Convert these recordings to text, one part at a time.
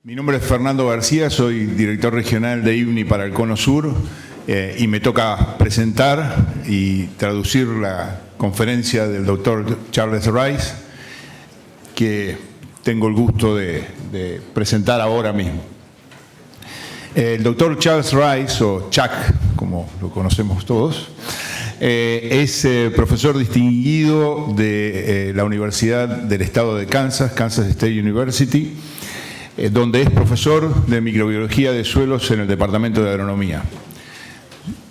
Mi nombre es Fernando García, soy director regional de IBNI para el Cono Sur y me toca presentar y traducir la conferencia del doctor Charles Rice, que tengo el gusto de presentar ahora mismo. El doctor Charles Rice, o Chuck, como lo conocemos todos, es profesor distinguido de la Universidad del Estado de Kansas, Kansas State University, donde es profesor de microbiología de suelos en el Departamento de Agronomía.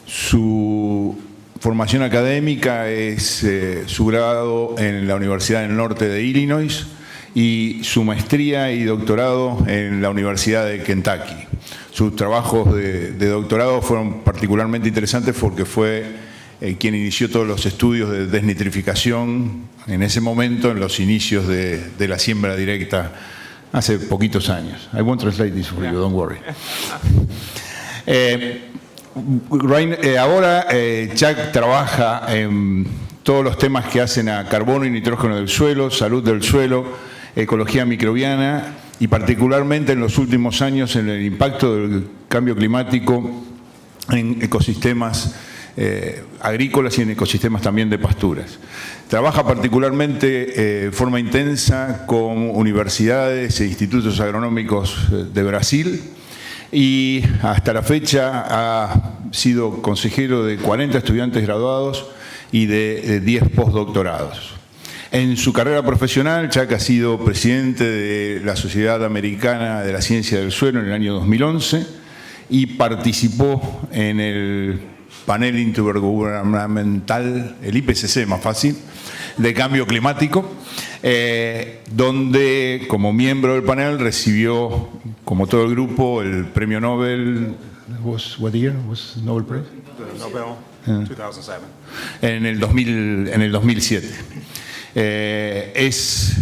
Su formación académica es su grado en la Universidad del Norte de Illinois y su maestría y doctorado en la Universidad de Kentucky. Sus trabajos de doctorado fueron particularmente interesantes porque fue quien inició todos los estudios de desnitrificación en ese momento, en los inicios de la siembra directa, hace poquitos años. I won't translate this for you, don't worry. Ahora Chuck trabaja en todos los temas que hacen a carbono y nitrógeno del suelo, salud del suelo, ecología microbiana y particularmente en los últimos años en el impacto del cambio climático en ecosistemas agrícolas y en ecosistemas también de pasturas. Trabaja particularmente de forma intensa con universidades e institutos agronómicos de Brasil y hasta la fecha ha sido consejero de 40 estudiantes graduados y de 10 postdoctorados. En su carrera profesional, Chuck ha sido presidente de la Sociedad Americana de la Ciencia del Suelo en el año 2011 y participó en el panel intergubernamental, el IPCC más fácil, de cambio climático, donde como miembro del panel recibió, como todo el grupo, el premio Nobel. What year was Nobel Prize? Nobel, 2007. En el 2007. Es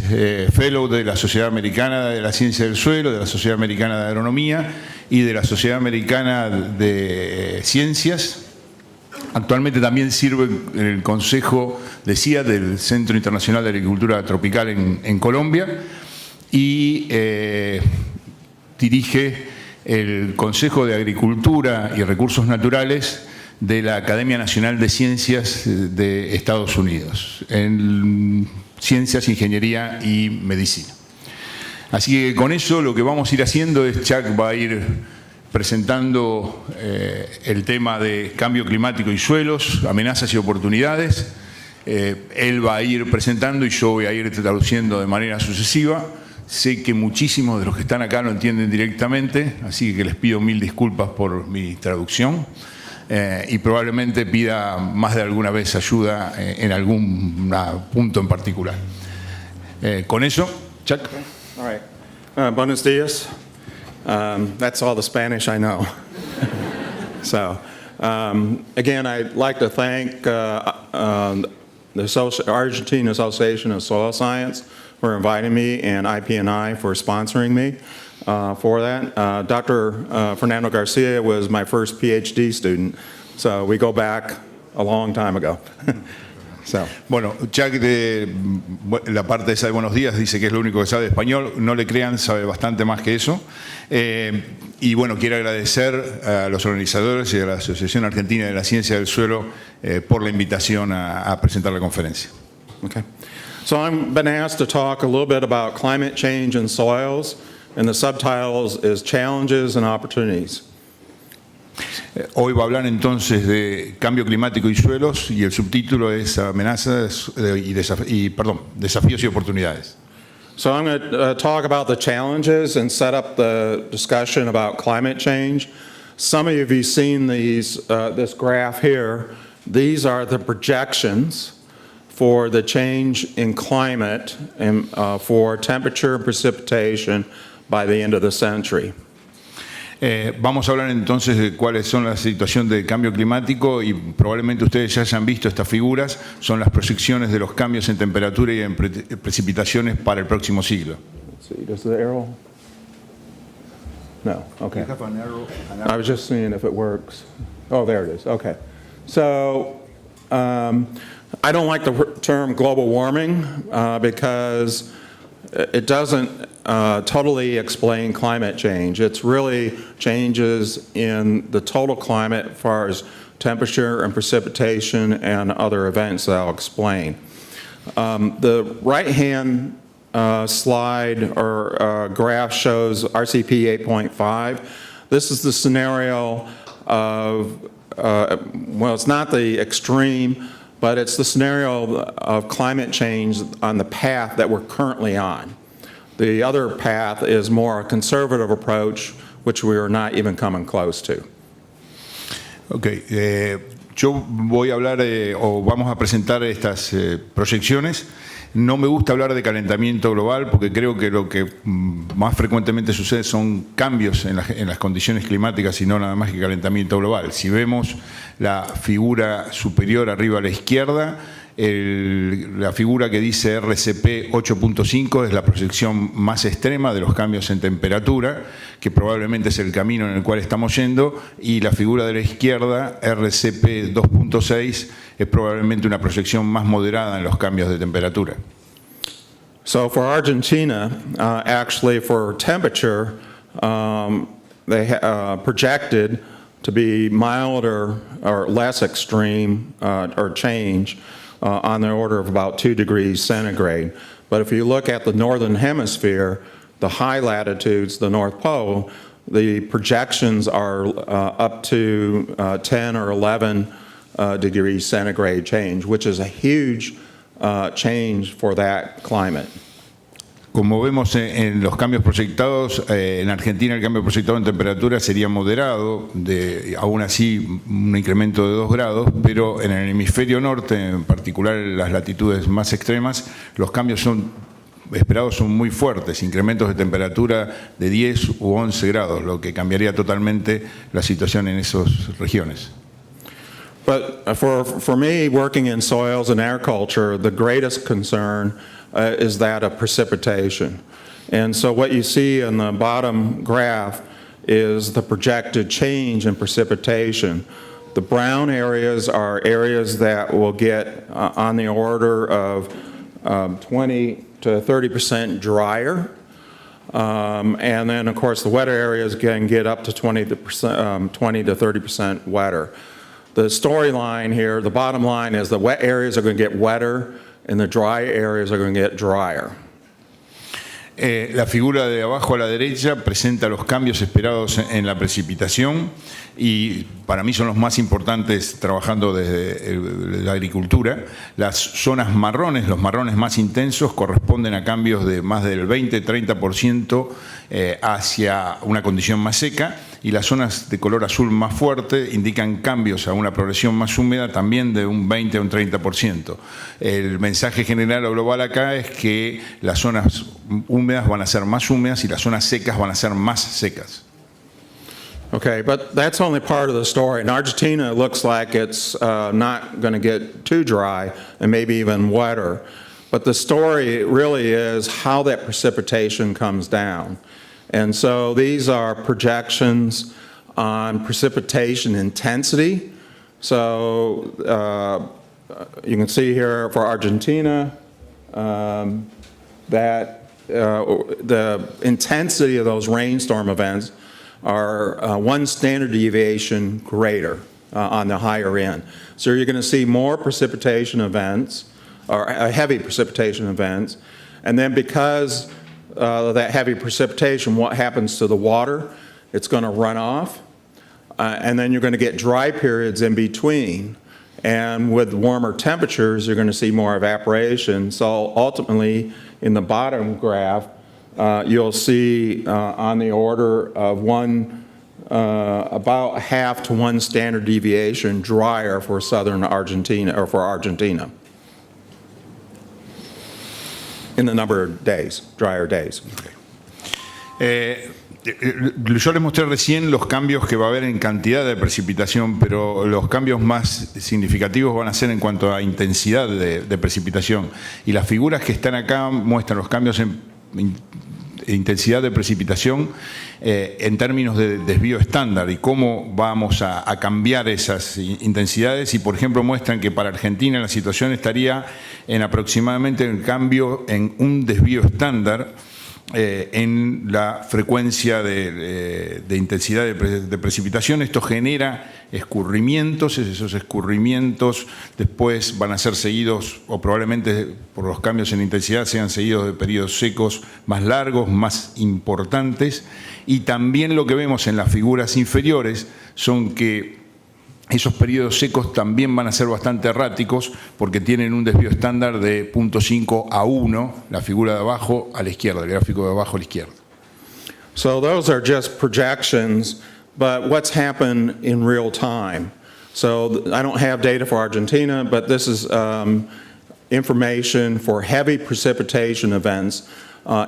fellow de la Sociedad Americana de la Ciencia del Suelo, de la Sociedad Americana de Agronomía y de la Sociedad Americana de Ciencias. Actualmente también sirve en el Consejo de CIA del Centro Internacional de Agricultura Tropical en Colombia y dirige el Consejo de Agricultura y Recursos Naturales de la Academia Nacional de Ciencias de Estados Unidos, en Ciencias, Ingeniería y Medicina. Así que con eso lo que vamos a ir haciendo es, Chuck va a ir presentando el tema de cambio climático y suelos, amenazas y oportunidades. Él va a ir presentando y yo voy a ir traduciendo de manera sucesiva. Sé que muchísimos de los que están acá lo entienden directamente, así que les pido mil disculpas por mi traducción y probablemente pida más de alguna vez ayuda en algún punto en particular. Con eso, Chuck. All right. Buenos dias. That's all the Spanish I know. So, again, I'd like to thank the Argentine Association of Soil Science for inviting me and IPNI for sponsoring me for that. Dr. Fernando Garcia was my first PhD student, so we go back a long time ago. So. Bueno, Chuck de la parte esa de Buenos Días dice que es lo único que sabe de español. No le crean, sabe bastante más que eso. Y bueno, quiero agradecer a los organizadores y a la Asociación Argentina de la Ciencia del Suelo por la invitación a presentar la conferencia. Okay. So I've been asked to talk a little bit about climate change and soils, and the subtitles is Challenges and Opportunities. Hoy va a hablar entonces de cambio climático y suelos y el subtítulo es amenazas desafíos y oportunidades. So I'm going to talk about the challenges and set up the discussion about climate change. Some of you have seen these, this graph here. These are the projections for the change in climate and for temperature and precipitation by the end of the century. Vamos a hablar entonces de cuáles son la situación de cambio climático y probablemente ustedes ya hayan visto estas figuras, son las proyecciones de los cambios en temperatura y en precipitaciones para el próximo siglo. Let's see, does the arrow? No, okay. I was just seeing if it works. Oh, there it is, okay. So, I don't like the term global warming because it doesn't totally explain climate change. It's really changes in the total climate as far as temperature and precipitation and other events that I'll explain. The right-hand slide or graph shows RCP 8.5. This is the scenario of, well, it's not the extreme, but it's the scenario of climate change on the path that we're currently on. The other path is more a conservative approach, which we are not even coming close to. Ok, yo voy a hablar o vamos a presentar estas proyecciones. No me gusta hablar de calentamiento global porque creo que lo que más frecuentemente sucede son cambios en las condiciones climáticas y no nada más que calentamiento global. Si vemos la figura superior arriba a la izquierda, la figura que dice RCP 8.5 es la proyección más extrema de los cambios en temperatura, que probablemente es el camino en el cual estamos yendo, y la figura de la izquierda, RCP 2.6, es probablemente una proyección más moderada en los cambios de temperatura. So for Argentina, actually for temperature, they projected to be milder or less extreme or change on the order of about 2 degrees centigrade. But if you look at the northern hemisphere, the high latitudes, the North Pole, the projections are up to 10 or 11 degrees centigrade change, which is a huge change for that climate. Como vemos en los cambios proyectados, en Argentina el cambio proyectado en temperatura sería moderado, aún así un incremento de 2 grados, pero en el hemisferio norte, en particular en las latitudes más extremas, los cambios esperados son muy fuertes, incrementos de temperatura de 10 u 11 grados, lo que cambiaría totalmente la situación en esas regiones. But for me, working in soils and agriculture, the greatest concern is that of precipitation. And so what you see in the bottom graph is the projected change in precipitation. The brown areas are areas that will get on the order of 20 to 30% drier. And then, of course, the wetter areas can get up to 20 to 30% wetter. The storyline here, the bottom line is the wet areas are going to get wetter and the dry areas are going to get drier. La figura de abajo a la derecha presenta los cambios esperados en la precipitación y para mí son los más importantes trabajando desde la agricultura. Las zonas marrones, los marrones más intensos, corresponden a cambios de más del 20-30% hacia una condición más seca, y las zonas de color azul más fuerte indican cambios a una progresión más húmeda también de un 20 a un 30%. El mensaje general o global acá es que las zonas húmedas van a ser más húmedas y las zonas secas van a ser más secas. Okay, but that's only part of the story. In Argentina, it looks like it's not going to get too dry and maybe even wetter. But the story really is how that precipitation comes down. And so these are projections on precipitation intensity. So you can see here for Argentina that the intensity of those rainstorm events are 1 standard deviation greater on the higher end. So you're going to see more precipitation events, or heavy precipitation events, and then because that heavy precipitation, what happens to the water? It's going to run off, and then you're going to get dry periods in between. And with warmer temperatures, you're going to see more evaporation. So ultimately, in the bottom graph, you'll see on the order of about half to 1 standard deviation drier for southern Argentina, or for Argentina, in the number of days, drier days. Yo les mostré recién los cambios que va a haber en cantidad de precipitación, pero los cambios más significativos van a ser en cuanto a intensidad de precipitación. Y las figuras que están acá muestran los cambios en intensidad de precipitación en términos de desvío estándar y cómo vamos a cambiar esas intensidades. Y, por ejemplo, muestran que para Argentina la situación estaría en aproximadamente el cambio en un desvío estándar en la frecuencia de intensidad de precipitación. Esto genera escurrimientos, esos escurrimientos después van a ser seguidos, o probablemente por los cambios en intensidad sean seguidos de periodos secos más largos, más importantes, y también lo que vemos en las figuras inferiores son que esos periodos secos también van a ser bastante erráticos porque tienen un desvío estándar de 0.5 a 1, la figura de abajo a la izquierda, el gráfico de abajo a la izquierda. So those are just projections, but what's happened in real time? So I don't have data for Argentina, but this is information for heavy precipitation events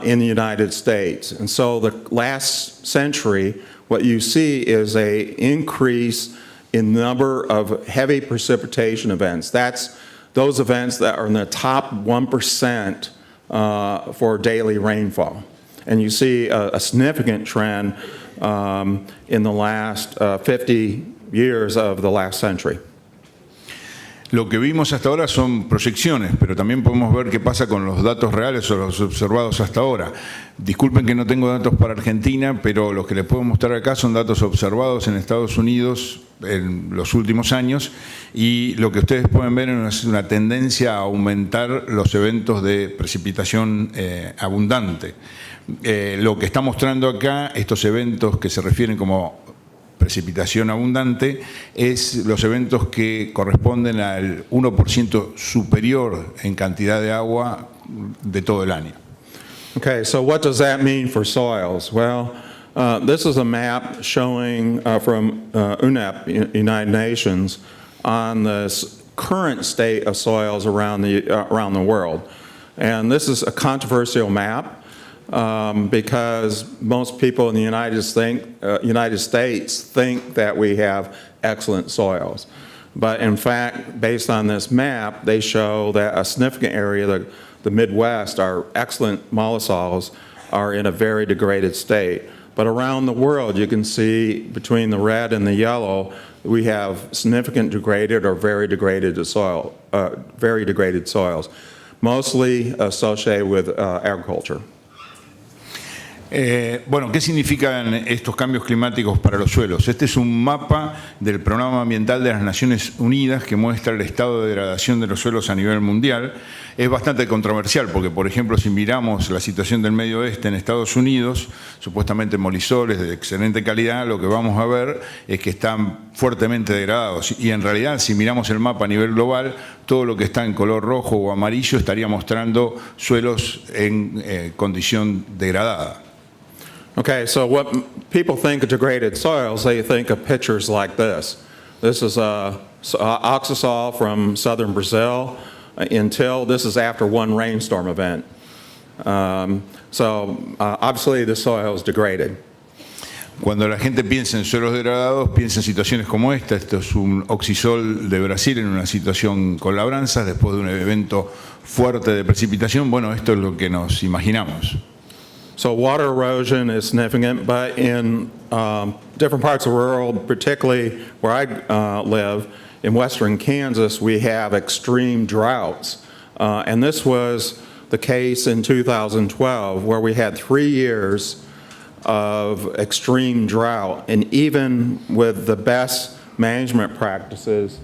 in the United States. And so the last century, what you see is an increase in number of heavy precipitation events. That's those events that are in the top 1% for daily rainfall. And you see a significant trend in the last 50 years of the last century. Lo que vimos hasta ahora son proyecciones, pero también podemos ver qué pasa con los datos reales o los observados hasta ahora. Disculpen que no tengo datos para Argentina, pero los que les puedo mostrar acá son datos observados en Estados Unidos en los últimos años, y lo que ustedes pueden ver es una tendencia a aumentar los eventos de precipitación abundante. Lo que está mostrando acá, estos eventos que se refieren como precipitación abundante, es los eventos que corresponden al 1% superior en cantidad de agua de todo el año. Okay, so what does that mean for soils? Well, this is a map showing from UNEP, United Nations, on the current state of soils around the world. And this is a controversial map. Because most people in the United States think that we have excellent soils. But in fact, based on this map, they show that a significant area, the Midwest, our excellent mollisols are in a very degraded state. But around the world, you can see between the red and the yellow, we have significant degraded or very degraded soils, mostly associated with agriculture. Bueno, ¿qué significan estos cambios climáticos para los suelos? Este es un mapa del Programa Ambiental de las Naciones Unidas que muestra el estado de degradación de los suelos a nivel mundial. Es bastante controversial porque, por ejemplo, si miramos la situación del Medio Oeste en Estados Unidos, supuestamente molisoles de excelente calidad, lo que vamos a ver es que están fuertemente degradados. Y en realidad, si miramos el mapa a nivel global, todo lo que está en color rojo o amarillo estaría mostrando suelos en condición degradada. Okay, so what people think of degraded soils, they think of pictures like this. This is oxisol from southern Brazil until this is after one rainstorm event. Obviously the soil is degraded. Cuando la gente piensa en suelos degradados, piensa en situaciones como esta. Esto es un oxisol de Brasil en una situación con labranzas después de un evento fuerte de precipitación. Bueno, esto es lo que nos imaginamos. So water erosion is significant, but in different parts of the world, particularly where I live, in western Kansas, we have extreme droughts. And this was the case in 2012, where we had 3 years of extreme drought. And even with the best management practices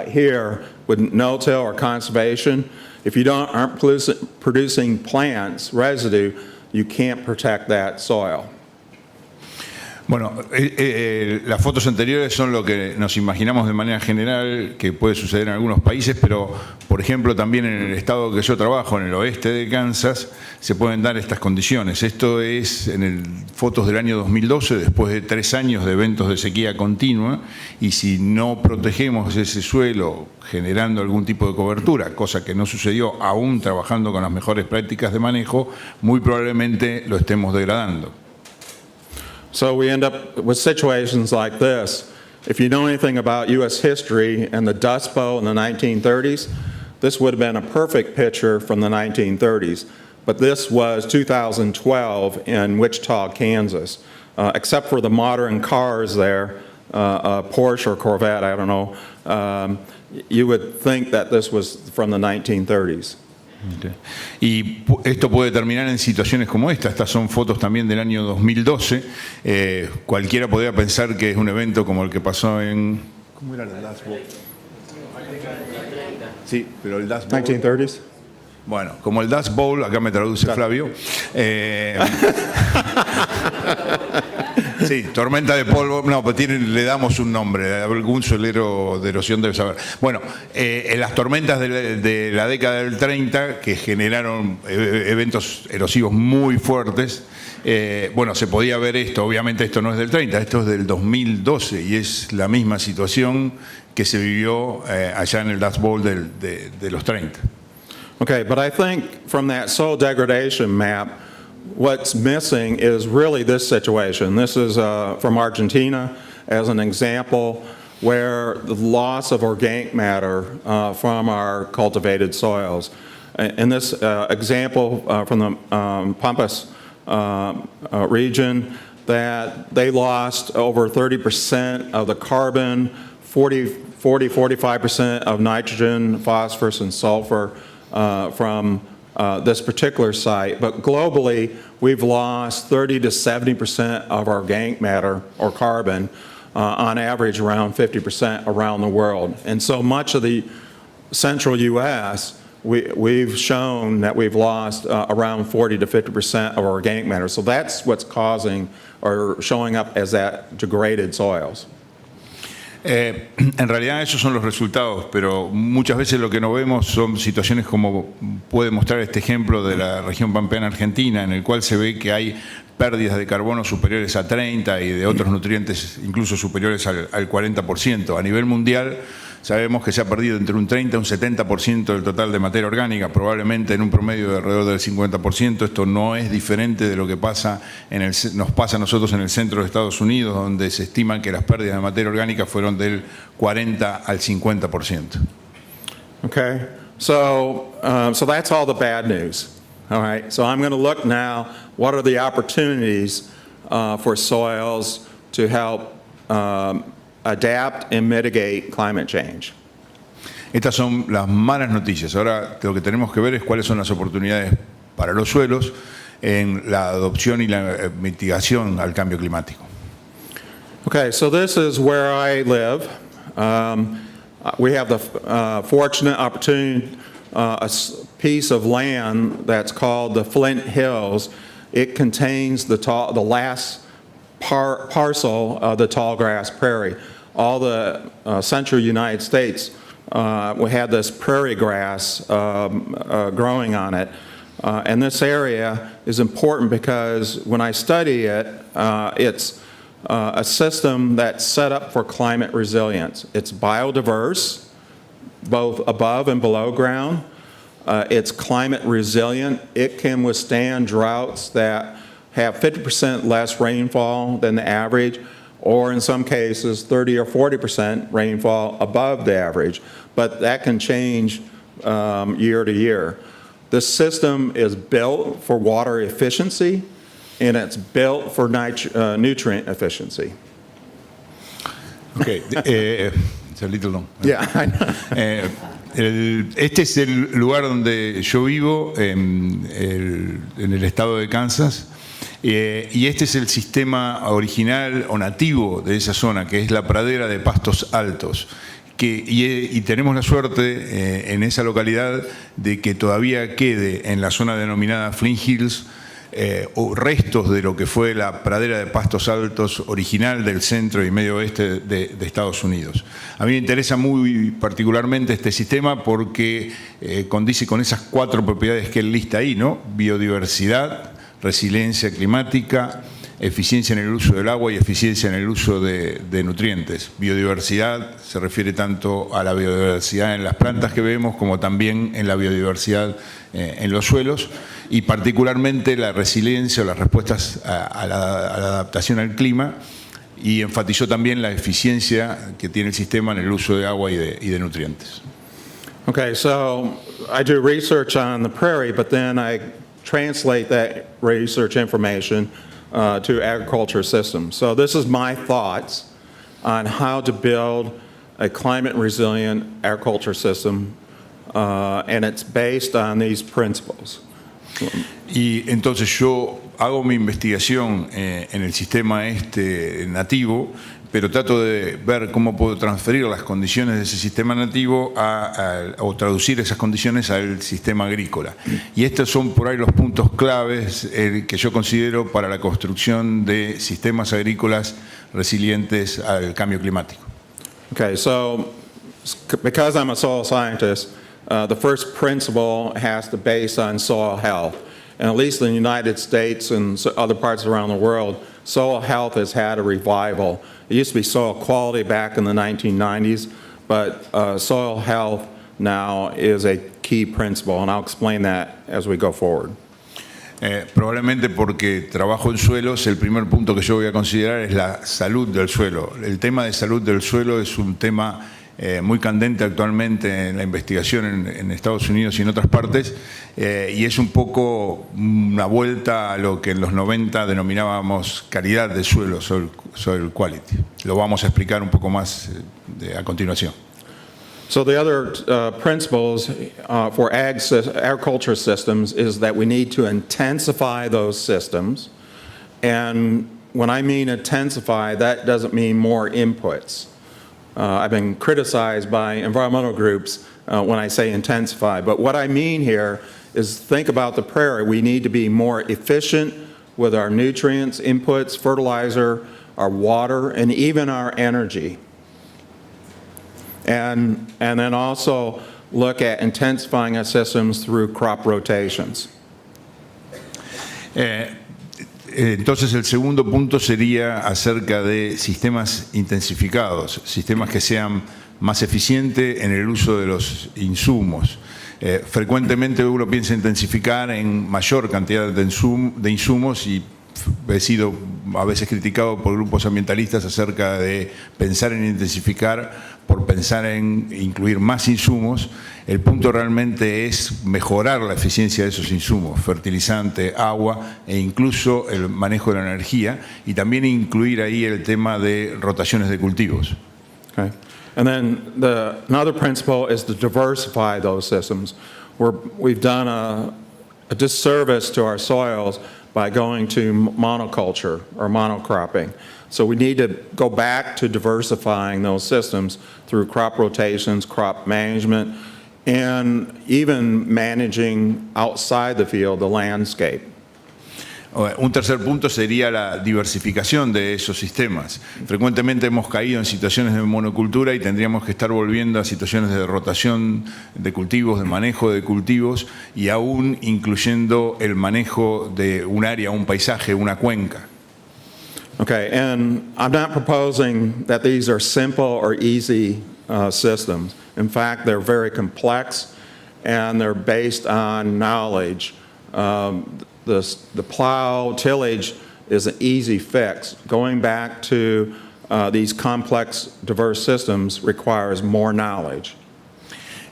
here, with no-till or conservation, if you aren't producing plants, residue, you can't protect that soil. Bueno, las fotos anteriores son lo que nos imaginamos de manera general que puede suceder en algunos países, pero por ejemplo también en el estado que yo trabajo, en el oeste de Kansas, se pueden dar estas condiciones. Esto es fotos del año 2012, después de 3 años de eventos de sequía continua, y si no protegemos ese suelo generando algún tipo de cobertura, cosa que no sucedió aún trabajando con las mejores prácticas de manejo, muy probablemente lo estemos degradando. So we end up with situations like this. If you know anything about U.S. history and the Dust Bowl in the 1930s, this would have been a perfect picture from the 1930s. But this was 2012 in Wichita, Kansas. Except for the modern cars there, a Porsche or Corvette, I don't know, you would think that this was from the 1930s. Ok. Y esto puede terminar en situaciones como esta. Estas son fotos también del año 2012. Cualquiera podría pensar que es un evento como el que pasó en... ¿Cómo era el Dust Bowl? Sí, pero el Dust Bowl... 1930s? Bueno, como el Dust Bowl, acá me traduce Flavio. Sí, tormenta de polvo, no, pues le damos un nombre, algún suelero de erosión debe saber. Bueno, en las tormentas de la década del 30, que generaron eventos erosivos muy fuertes, bueno, se podía ver esto, obviamente esto no es del 30, esto es del 2012, y es la misma situación que se vivió allá en el Dust Bowl de los 30. Okay, but I think from that soil degradation map, what's missing is really this situation. This is from Argentina as an example where the loss of organic matter from our cultivated soils. In this example from the Pampas region, that they lost over 30% of the carbon, 45% of nitrogen, phosphorus, and sulfur from this particular site, but globally, we've lost 30 to 70% of our organic matter or carbon, on average around 50% around the world. And so much of the central U.S., we've shown that we've lost around 40 to 50% of our organic matter. So that's what's causing or showing up as that degraded soils. En realidad esos son los resultados, pero muchas veces lo que no vemos son situaciones como puede mostrar este ejemplo de la región pampeana argentina, en el cual se ve que hay pérdidas de carbono superiores a 30 y de otros nutrientes incluso superiores al 40%. A nivel mundial sabemos que se ha perdido entre un 30 y un 70% del total de materia orgánica, probablemente en un promedio de alrededor del 50%. Esto no es diferente de lo que nos pasa a nosotros en el centro de Estados Unidos, donde se estima que las pérdidas de materia orgánica fueron del 40 al 50%. Okay, so that's all the bad news. All right, so I'm going to look now, what are the opportunities for soils to help adapt and mitigate climate change? Estas son las malas noticias. Ahora lo que tenemos que ver es cuáles son las oportunidades para los suelos en la adopción y la mitigación al cambio climático. Okay, so this is where I live. We have the fortunate opportunity, a piece of land that's called the Flint Hills. It contains the last parcel of the tallgrass prairie. All the central United States, we had this prairie grass growing on it. And this area is important because when I study it, it's a system that's set up for climate resilience. It's biodiverse, both above and below ground. It's climate resilient. It can withstand droughts that have 50% less rainfall than the average, or in some cases 30 or 40% rainfall above the average. But that can change year to year. This system is built for water efficiency, and it's built for nutrient efficiency. Okay, it's a little long. Yeah, I know. Este es el lugar donde yo vivo, en el estado de Kansas. Y este es el sistema original o nativo de esa zona, que es la pradera de pastos altos. Y tenemos la suerte en esa localidad de que todavía quede en la zona denominada Flint Hills o restos de lo que fue la pradera de pastos altos original del centro y medio oeste de Estados Unidos. A mí me interesa muy particularmente este sistema porque condice con esas 4 propiedades que él lista ahí, ¿no? Biodiversidad, resiliencia climática, eficiencia en el uso del agua y eficiencia en el uso de nutrientes. Biodiversidad se refiere tanto a la biodiversidad en las plantas que vemos como también en la biodiversidad en los suelos, y particularmente la resiliencia o las respuestas a la adaptación al clima, y enfatizó también la eficiencia que tiene el sistema en el uso de agua y de nutrientes. Okay, so I do research on the prairie, but then I translate that research information to agriculture systems. So this is my thoughts on how to build a climate resilient agriculture system and it's based on these principles. Y entonces yo hago mi investigación en el sistema nativo, pero trato de ver cómo puedo transferir las condiciones de ese sistema nativo o traducir esas condiciones al sistema agrícola. Y estos son por ahí los puntos claves que yo considero para la construcción de sistemas agrícolas resilientes al cambio climático. Okay, so because I'm a soil scientist, the first principle has to base on soil health. And at least in the United States and other parts around the world, soil health has had a revival. It used to be soil quality back in the 1990s, but soil health now is a key principle, and I'll explain that as we go forward. Probablemente porque trabajo en suelos, el primer punto que yo voy a considerar es la salud del suelo. El tema de salud del suelo es un tema muy candente actualmente en la investigación en Estados Unidos y en otras partes, y es un poco una vuelta a lo que en los 90 denominábamos calidad de suelo, soil quality. Lo vamos a explicar un poco más a continuación. So the other principles for agriculture systems is that we need to intensify those systems. And when I mean intensify, that doesn't mean more inputs. I've been criticized by environmental groups when I say intensify, but what I mean here is think about the prairie. We need to be more efficient with our nutrients, inputs, fertilizer, our water, and even our energy. And then also look at intensifying our systems through crop rotations. Entonces el segundo punto sería acerca de sistemas intensificados, sistemas que sean más eficientes en el uso de los insumos. Frecuentemente uno piensa intensificar en mayor cantidad de insumos y he sido a veces criticado por grupos ambientalistas acerca de pensar en intensificar por pensar en incluir más insumos. El punto realmente es mejorar la eficiencia de esos insumos, fertilizante, agua e incluso el manejo de la energía, y también incluir ahí el tema de rotaciones de cultivos. Okay. And then another principle is to diversify those systems. We've done a disservice to our soils by going to monoculture or monocropping. So we need to go back to diversifying those systems through crop rotations, crop management, and even managing outside the field, the landscape. Un tercer punto sería la diversificación de esos sistemas. Frecuentemente hemos caído en situaciones de monocultura y tendríamos que estar volviendo a situaciones de rotación de cultivos, de manejo de cultivos y aún incluyendo el manejo de un área, un paisaje, una cuenca. Okay, and I'm not proposing that these are simple or easy systems. In fact, they're very complex and they're based on knowledge. The plow tillage is an easy fix. Going back to these complex, diverse systems requires more knowledge.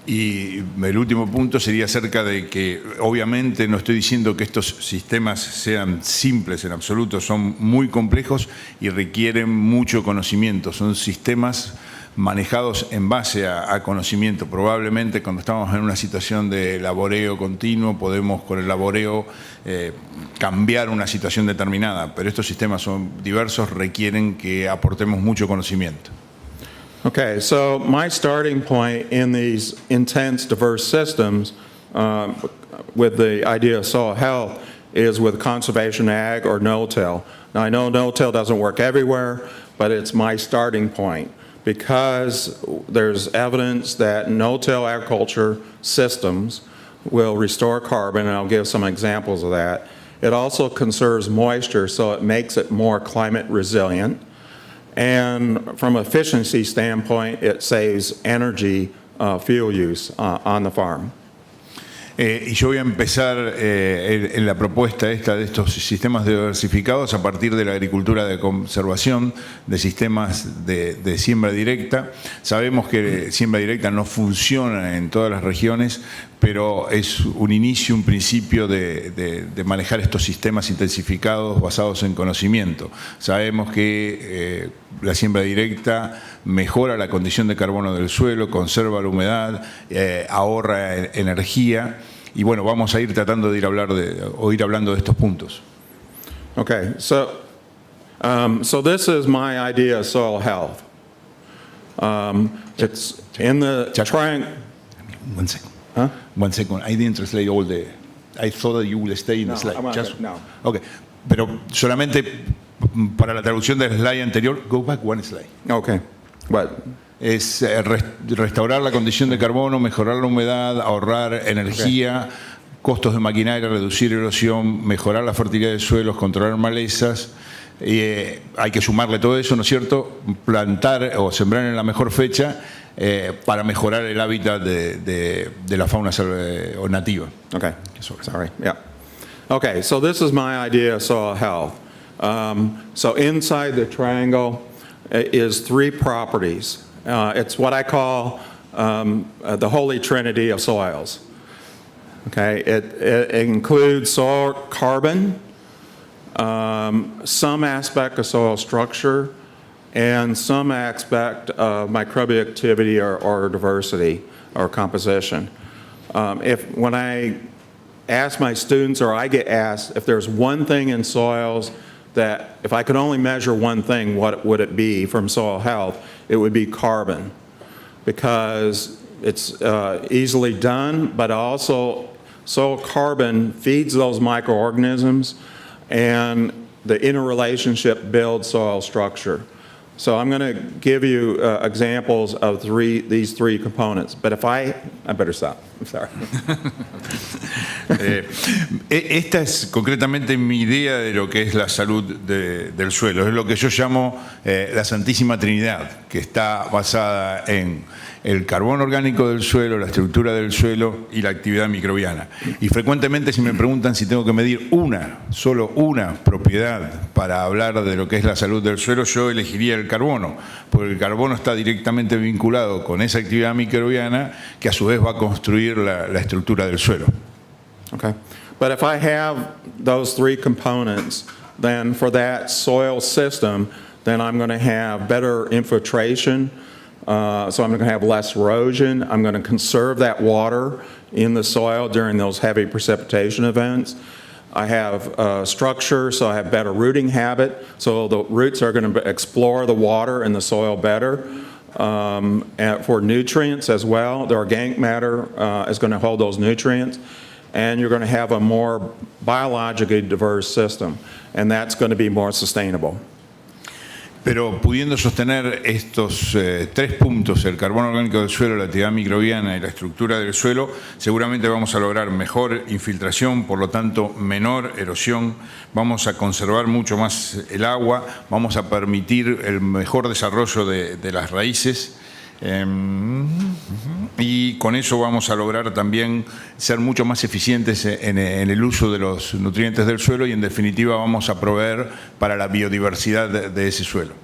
Y el último punto sería acerca de que obviamente no estoy diciendo que estos sistemas sean simples en absoluto, son muy complejos y requieren mucho conocimiento. Son sistemas manejados en base a conocimiento. Probablemente cuando estamos en una situación de laboreo continuo podemos con el laboreo cambiar una situación determinada, pero estos sistemas son diversos, requieren que aportemos mucho conocimiento. Okay, so my starting point in these intense, diverse systems with the idea of soil health is with conservation ag or no-till. Now I know no-till doesn't work everywhere, but it's my starting point because there's evidence that no-till agriculture systems will restore carbon, and I'll give some examples of that. It also conserves moisture, so it makes it more climate resilient. And from an efficiency standpoint, it saves energy fuel use on the farm. Y yo voy a empezar en la propuesta de estos sistemas diversificados a partir de la agricultura de conservación, de sistemas de siembra directa. Sabemos que siembra directa no funciona en todas las regiones, pero es un inicio, un principio de manejar estos sistemas intensificados basados en conocimiento. Sabemos que la siembra directa mejora la condición de carbono del suelo, conserva la humedad, ahorra energía, y bueno, vamos a ir tratando de ir hablando de estos puntos. Okay, so this is my idea of soil health. It's in the triangle. 1 second. Huh? 1 second. I didn't translate all the. I thought that you will stay in the slide. No. Okay. Pero solamente para la traducción del slide anterior, go back 1 slide. Okay, but Es restaurar la condición de carbono, mejorar la humedad, ahorrar energía, costos de maquinaria, reducir erosión, mejorar la fertilidad de suelos, controlar malezas. Hay que sumarle todo eso, ¿no es cierto? Plantar o sembrar en la mejor fecha para mejorar el hábitat de la fauna nativa. okay, sorry, yeah. Okay, so this is my idea of soil health. So inside the triangle is 3 properties. It's what I call the holy trinity of soils. Okay, it includes soil carbon, some aspect of soil structure, and some aspect of microbial activity or diversity or composition. When I ask my students, or I get asked, if there's one thing in soils that if I could only measure one thing, what would it be from soil health? It would be carbon, because it's easily done, but also soil carbon feeds those microorganisms, and the interrelationship builds soil structure. So I'm going to give you examples of these 3 components. But if I better stop. I'm sorry. Esta es concretamente mi idea de lo que es la salud del suelo. Es lo que yo llamo la Santísima Trinidad, que está basada en el carbono orgánico del suelo, la estructura del suelo y la actividad microbiana. Y frecuentemente, si me preguntan si tengo que medir solo una propiedad para hablar de lo que es la salud del suelo, yo elegiría el carbono, porque el carbono está directamente vinculado con esa actividad microbiana que a su vez va a construir la estructura del suelo. Okay. But if I have those 3 components, then for that soil system, then I'm going to have better infiltration. So I'm going to have less erosion. I'm going to conserve that water in the soil during those heavy precipitation events. I have structure, so I have better rooting habit. So the roots are going to explore the water in the soil better. And for nutrients as well, the organic matter is going to hold those nutrients. And you're going to have a more biologically diverse system. And that's going to be more sustainable. Pero pudiendo sostener estos 3 puntos, el carbono orgánico del suelo, la actividad microbiana y la estructura del suelo, seguramente vamos a lograr mejor infiltración, por lo tanto menor erosión, vamos a conservar mucho más el agua, vamos a permitir el mejor desarrollo de las raíces, y con eso vamos a lograr también ser mucho más eficientes en el uso de los nutrientes del suelo, y en definitiva vamos a proveer para la biodiversidad de ese suelo.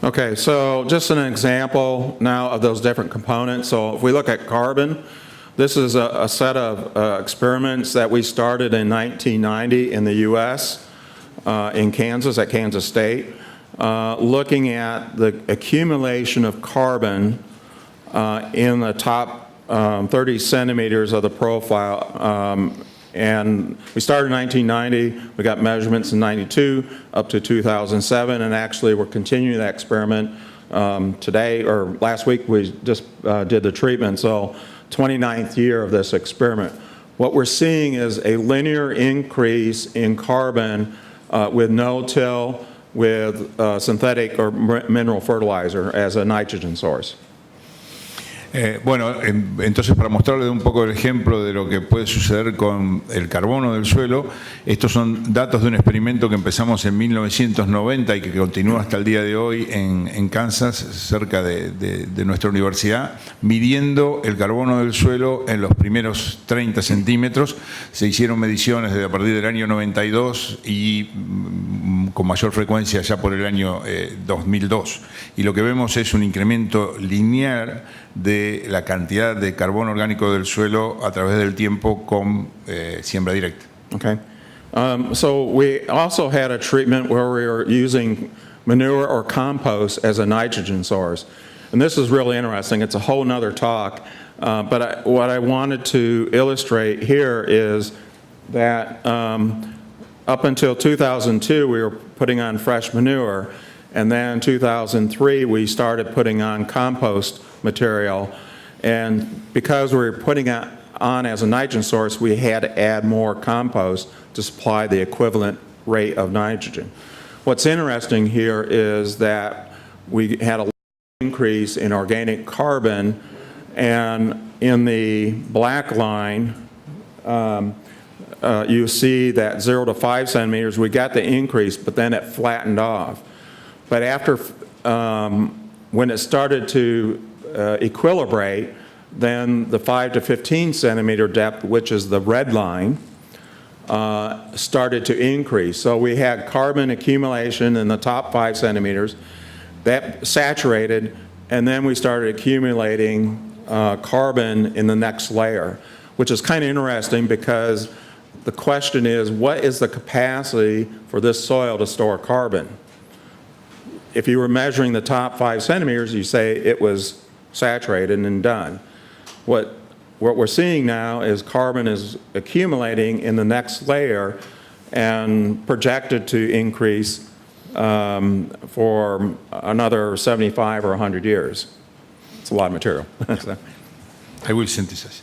Okay, so just an example now of those different components. So if we look at carbon, this is a set of experiments that we started in 1990 in the U.S., in Kansas, at Kansas State. Looking at the accumulation of carbon in the top 30 centimeters of the profile. And we started in 1990, we got measurements in 92 up to 2007, and actually we're continuing that experiment today, or last week we just did the treatment, so 29th year of this experiment. What we're seeing is a linear increase in carbon with no-till, with synthetic or mineral fertilizer as a nitrogen source. Bueno, entonces para mostrarles un poco el ejemplo de lo que puede suceder con el carbono del suelo, estos son datos de un experimento que empezamos en 1990 y que continúa hasta el día de hoy en Kansas, cerca de nuestra universidad, midiendo el carbono del suelo en los primeros 30 centímetros. Se hicieron mediciones desde a partir del año 92 y con mayor frecuencia ya por el año 2002. Y lo que vemos es un incremento lineal de la cantidad de carbono orgánico del suelo a través del tiempo con siembra directa. Okay. So we also had a treatment where we were using manure or compost as a nitrogen source. And this is really interesting. It's a whole nother talk. But what I wanted to illustrate here is that up until 2002, we were putting on fresh manure. And then in 2003, we started putting on compost material. And because we were putting it on as a nitrogen source, we had to add more compost to supply the equivalent rate of nitrogen. What's interesting here is that we had a increase in organic carbon, and in the black line, you see that 0 to 5 centimeters, we got the increase, but then it flattened off. But after, when it started to equilibrate, then the 5 to 15 centimeter depth, which is the red line, started to increase. So we had carbon accumulation in the top 5 centimeters, that saturated, and then we started accumulating carbon in the next layer, which is kind of interesting because the question is, what is the capacity for this soil to store carbon? If you were measuring the top 5 centimeters, you say it was saturated and done. What we're seeing now is carbon is accumulating in the next layer and projected to increase for another 75 or 100 years. It's a lot of material. I will synthesize.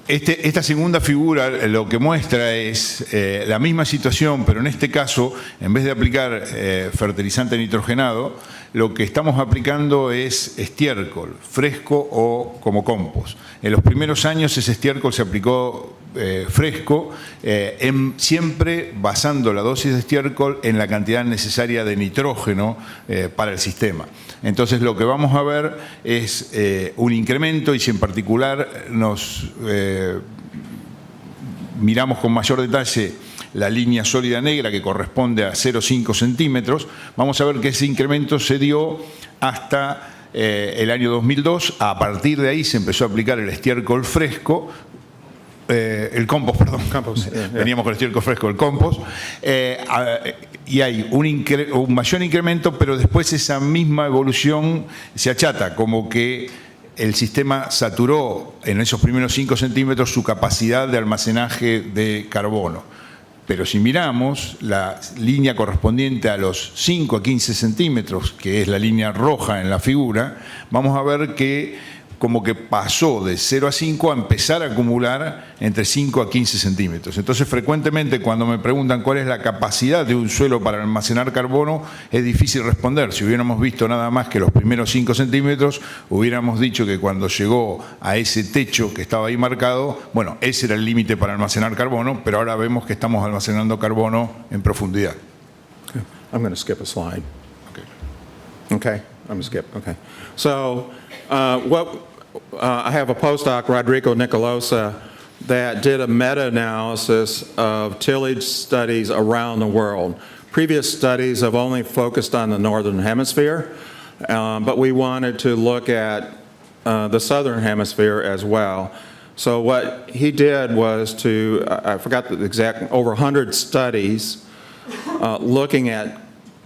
Esta segunda figura lo que muestra es la misma situación, pero en este caso, en vez de aplicar fertilizante nitrogenado, lo que estamos aplicando es estiércol, fresco o como compost. En los primeros años ese estiércol se aplicó fresco, siempre basando la dosis de estiércol en la cantidad necesaria de nitrógeno para el sistema. Entonces lo que vamos a ver es un incremento, y si en particular nos miramos con mayor detalle la línea sólida negra, que corresponde a 0,5 centímetros, vamos a ver que ese incremento se dio hasta el año 2002. A partir de ahí se empezó a aplicar el estiércol fresco, el compost, perdón. Compost, yeah. Veníamos con el estiércol fresco, el compost. Y hay un mayor incremento, pero después esa misma evolución se achata, como que el sistema saturó en esos primeros 5 centímetros su capacidad de almacenaje de carbono. Pero si miramos la línea correspondiente a los 5 a 15 centímetros, que es la línea roja en la figura, vamos a ver que como que pasó de 0 a 5 a empezar a acumular entre 5 a 15 centímetros. Entonces, frecuentemente cuando me preguntan cuál es la capacidad de un suelo para almacenar carbono, es difícil responder. Si hubiéramos visto nada más que los primeros 5 centímetros, hubiéramos dicho que cuando llegó a ese techo que estaba ahí marcado, bueno, ese era el límite para almacenar carbono, pero ahora vemos que estamos almacenando carbono en profundidad. Okay. I'm going to skip a slide. Okay, I'm going to skip. Okay. So, I have a postdoc, Rodrigo Nicolosa, that did a meta-analysis of tillage studies around the world. Previous studies have only focused on the northern hemisphere, but we wanted to look at the southern hemisphere as well. So what he did was to, I forgot the exact, over 100 studies looking at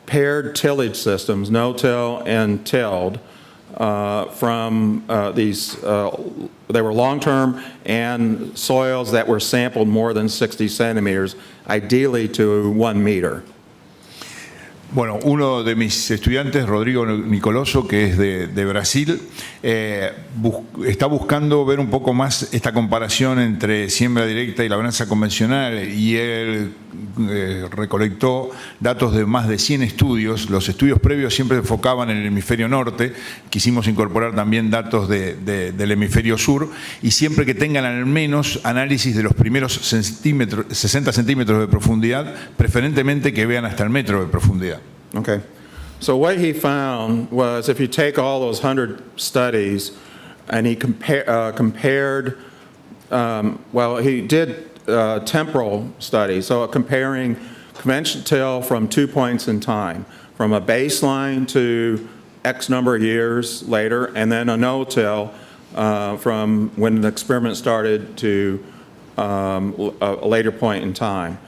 paired tillage systems, no-till and tilled, from these, they were long-term and soils that were sampled more than 60 centimeters, ideally to 1 meter. Bueno, uno de mis estudiantes, Rodrigo Nicoloso, que es de Brasil, está buscando ver un poco más esta comparación entre siembra directa y labranza convencional, y él recolectó datos de más de 100 estudios. Los estudios previos siempre enfocaban en el hemisferio norte, quisimos incorporar también datos del hemisferio sur, y siempre que tengan al menos análisis de los primeros 60 centímetros de profundidad, preferentemente que vean hasta el metro de profundidad. Okay. So what he found was if you take all those 100 studies and he compared, well, he did temporal studies, so comparing conventional till from 2 points in time, from a baseline to X number of years later, and then a no-till from when the experiment started to a later point in time.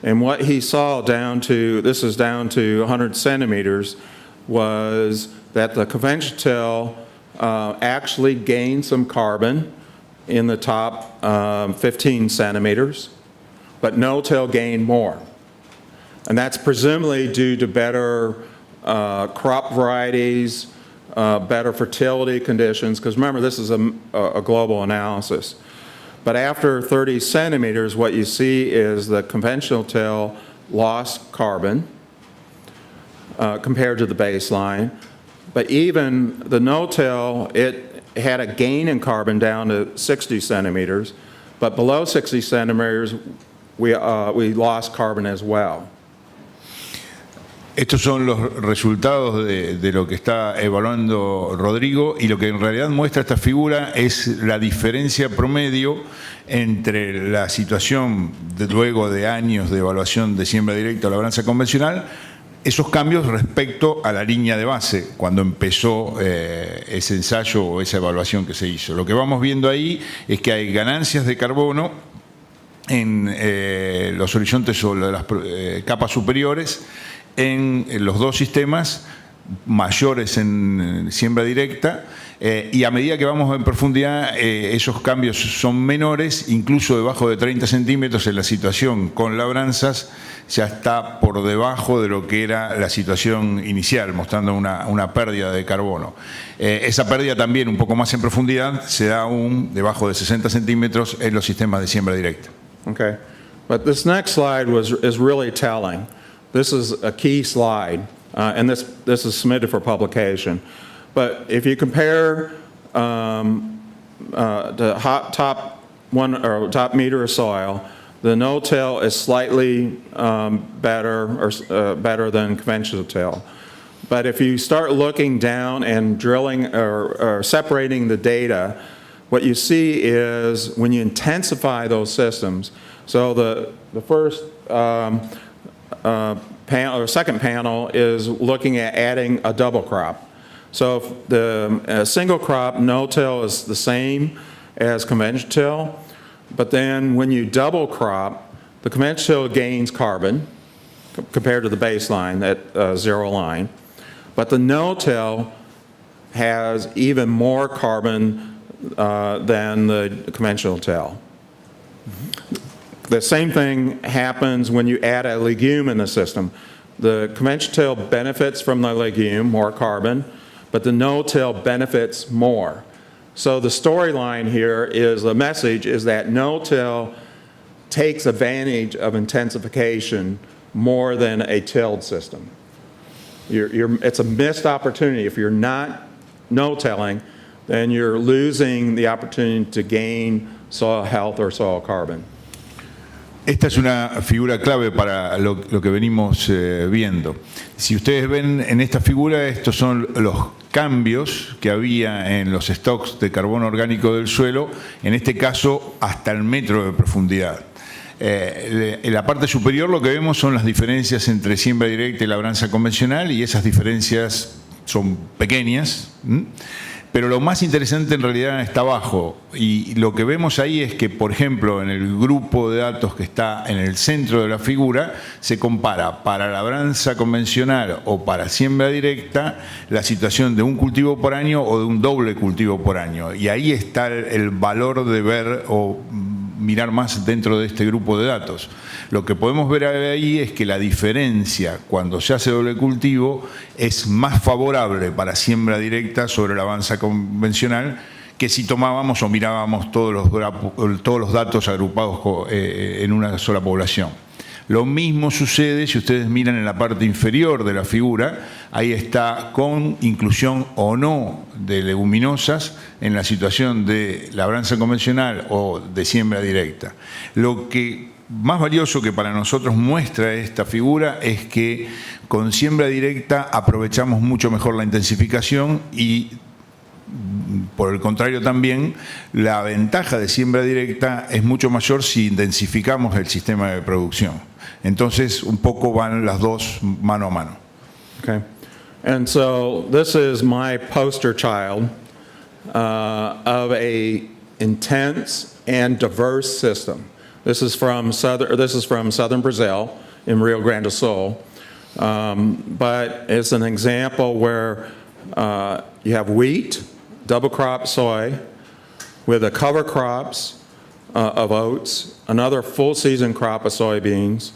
And what he saw down to, this is down to 100 centimeters, was that the conventional till actually gained some carbon in the top 15 centimeters, but no-till gained more. And that's presumably due to better crop varieties, better fertility conditions, because remember, this is a global analysis. But after 30 centimeters, what you see is the conventional till lost carbon compared to the baseline. But even the no-till, it had a gain in carbon down to 60 centimeters, but below 60 centimeters, we lost carbon as well. Estos son los resultados de lo que está evaluando Rodrigo, y lo que en realidad muestra esta figura es la diferencia promedio entre la situación luego de años de evaluación de siembra directa o labranza convencional, esos cambios respecto a la línea de base, cuando empezó ese ensayo o esa evaluación que se hizo. Lo que vamos viendo ahí es que hay ganancias de carbono en los horizontes o las capas superiores, en los dos sistemas, mayores en siembra directa, y a medida que vamos en profundidad esos cambios son menores, incluso debajo de 30 centímetros en la situación con labranzas ya está por debajo de lo que era la situación inicial, mostrando una pérdida de carbono. Esa pérdida también un poco más en profundidad se da aún debajo de 60 centímetros en los sistemas de siembra directa. Okay, but this next slide is really telling. This is a key slide, and this is submitted for publication. But if you compare the top meter of soil, the no-till is slightly better than conventional till. But if you start looking down and drilling or separating the data, what you see is when you intensify those systems. So the first panel, or second panel, is looking at adding a double crop. So if the single crop no-till is the same as conventional till, but then when you double crop, the conventional till gains carbon compared to the baseline, that zero line, but the no-till has even more carbon than the conventional till. The same thing happens when you add a legume in the system. The conventional till benefits from the legume, more carbon, but the no-till benefits more. So the storyline here is, the message is that no-till takes advantage of intensification more than a tilled system. It's a missed opportunity. If you're not no-tilling, then you're losing the opportunity to gain soil health or soil carbon. Esta es una figura clave para lo que venimos viendo. Si ustedes ven en esta figura, estos son los cambios que había en los stocks de carbono orgánico del suelo, en este caso hasta el metro de profundidad. En la parte superior lo que vemos son las diferencias entre siembra directa y labranza convencional, y esas diferencias son pequeñas. Pero lo más interesante en realidad está abajo, y lo que vemos ahí es que, por ejemplo, en el grupo de datos que está en el centro de la figura, se compara para labranza convencional o para siembra directa la situación de un cultivo por año o de un doble cultivo por año, y ahí está el valor de ver o mirar más dentro de este grupo de datos. Lo que podemos ver ahí es que la diferencia cuando se hace doble cultivo es más favorable para siembra directa sobre labranza convencional que si tomábamos o mirábamos todos los datos agrupados en una sola población. Lo mismo sucede si ustedes miran en la parte inferior de la figura, ahí está con inclusión o no de leguminosas en la situación de labranza convencional o de siembra directa. Lo que más valioso que para nosotros muestra esta figura es que con siembra directa aprovechamos mucho mejor la intensificación y Por el contrario también, la ventaja de siembra directa es mucho mayor si intensificamos el sistema de producción. Entonces, un poco van las dos mano a mano. Okay. And so this is my poster child of a intense and diverse system. This is from southern Brazil in Rio Grande do Sul. But it's an example where you have wheat, double crop soy, with the cover crops of oats, another full season crop of soybeans,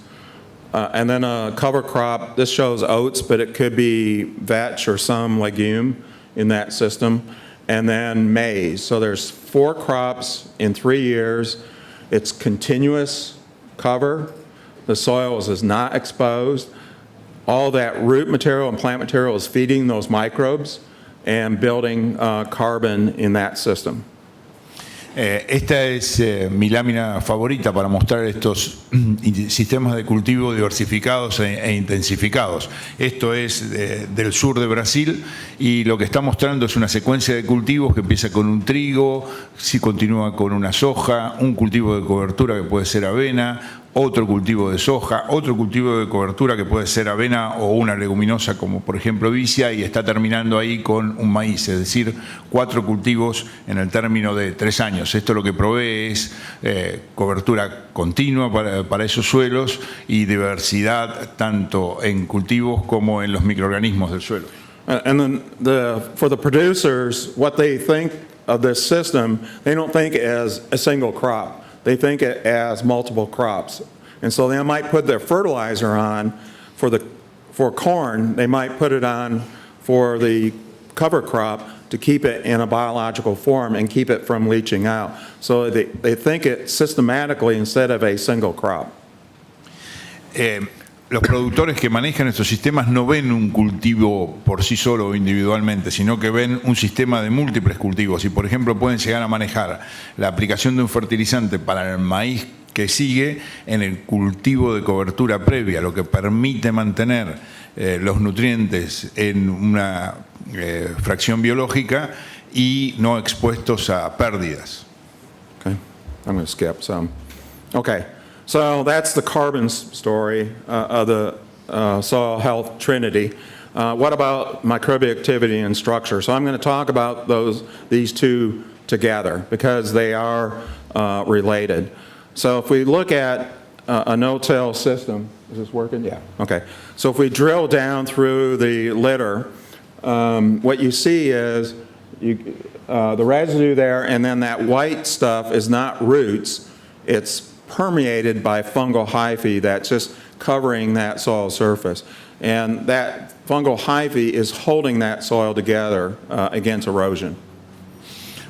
and then a cover crop. This shows oats, but it could be vetch or some legume in that system, and then maize. So there's 4 crops in 3 years. It's continuous cover. The soil is not exposed. All that root material and plant material is feeding those microbes and building carbon in that system. Esta es mi lámina favorita para mostrar estos sistemas de cultivo diversificados e intensificados. Esto es del sur de Brasil y lo que está mostrando es una secuencia de cultivos que empieza con un trigo, si continúa con una soja, un cultivo de cobertura que puede ser avena, otro cultivo de soja, otro cultivo de cobertura que puede ser avena o una leguminosa como por ejemplo vicia, y está terminando ahí con un maíz, es decir, 4 cultivos en el término de 3 años. Esto lo que provee es cobertura continua para esos suelos y diversidad tanto en cultivos como en los microorganismos del suelo. And then for the producers, what they think of this system, they don't think it as a single crop. They think it as multiple crops. And so they might put their fertilizer on for corn, they might put it on for the cover crop to keep it in a biological form and keep it from leaching out. So they think it systematically instead of a single crop. Los productores que manejan estos sistemas no ven un cultivo por sí solo o individualmente, sino que ven un sistema de múltiples cultivos y, por ejemplo, pueden llegar a manejar la aplicación de un fertilizante para el maíz que sigue en el cultivo de cobertura previa, lo que permite mantener los nutrientes en una fracción biológica y no expuestos a pérdidas. Okay, I'm going to skip some. Okay. So that's the carbon story of the soil health trinity. What about microbial activity and structure? So I'm going to talk about these two together because they are related. So if we look at a no-till system, is this working? Yeah. Okay. So if we drill down through the litter, what you see is the residue there, and then that white stuff is not roots. It's permeated by fungal hyphae that's just covering that soil surface. And that fungal hyphae is holding that soil together against erosion.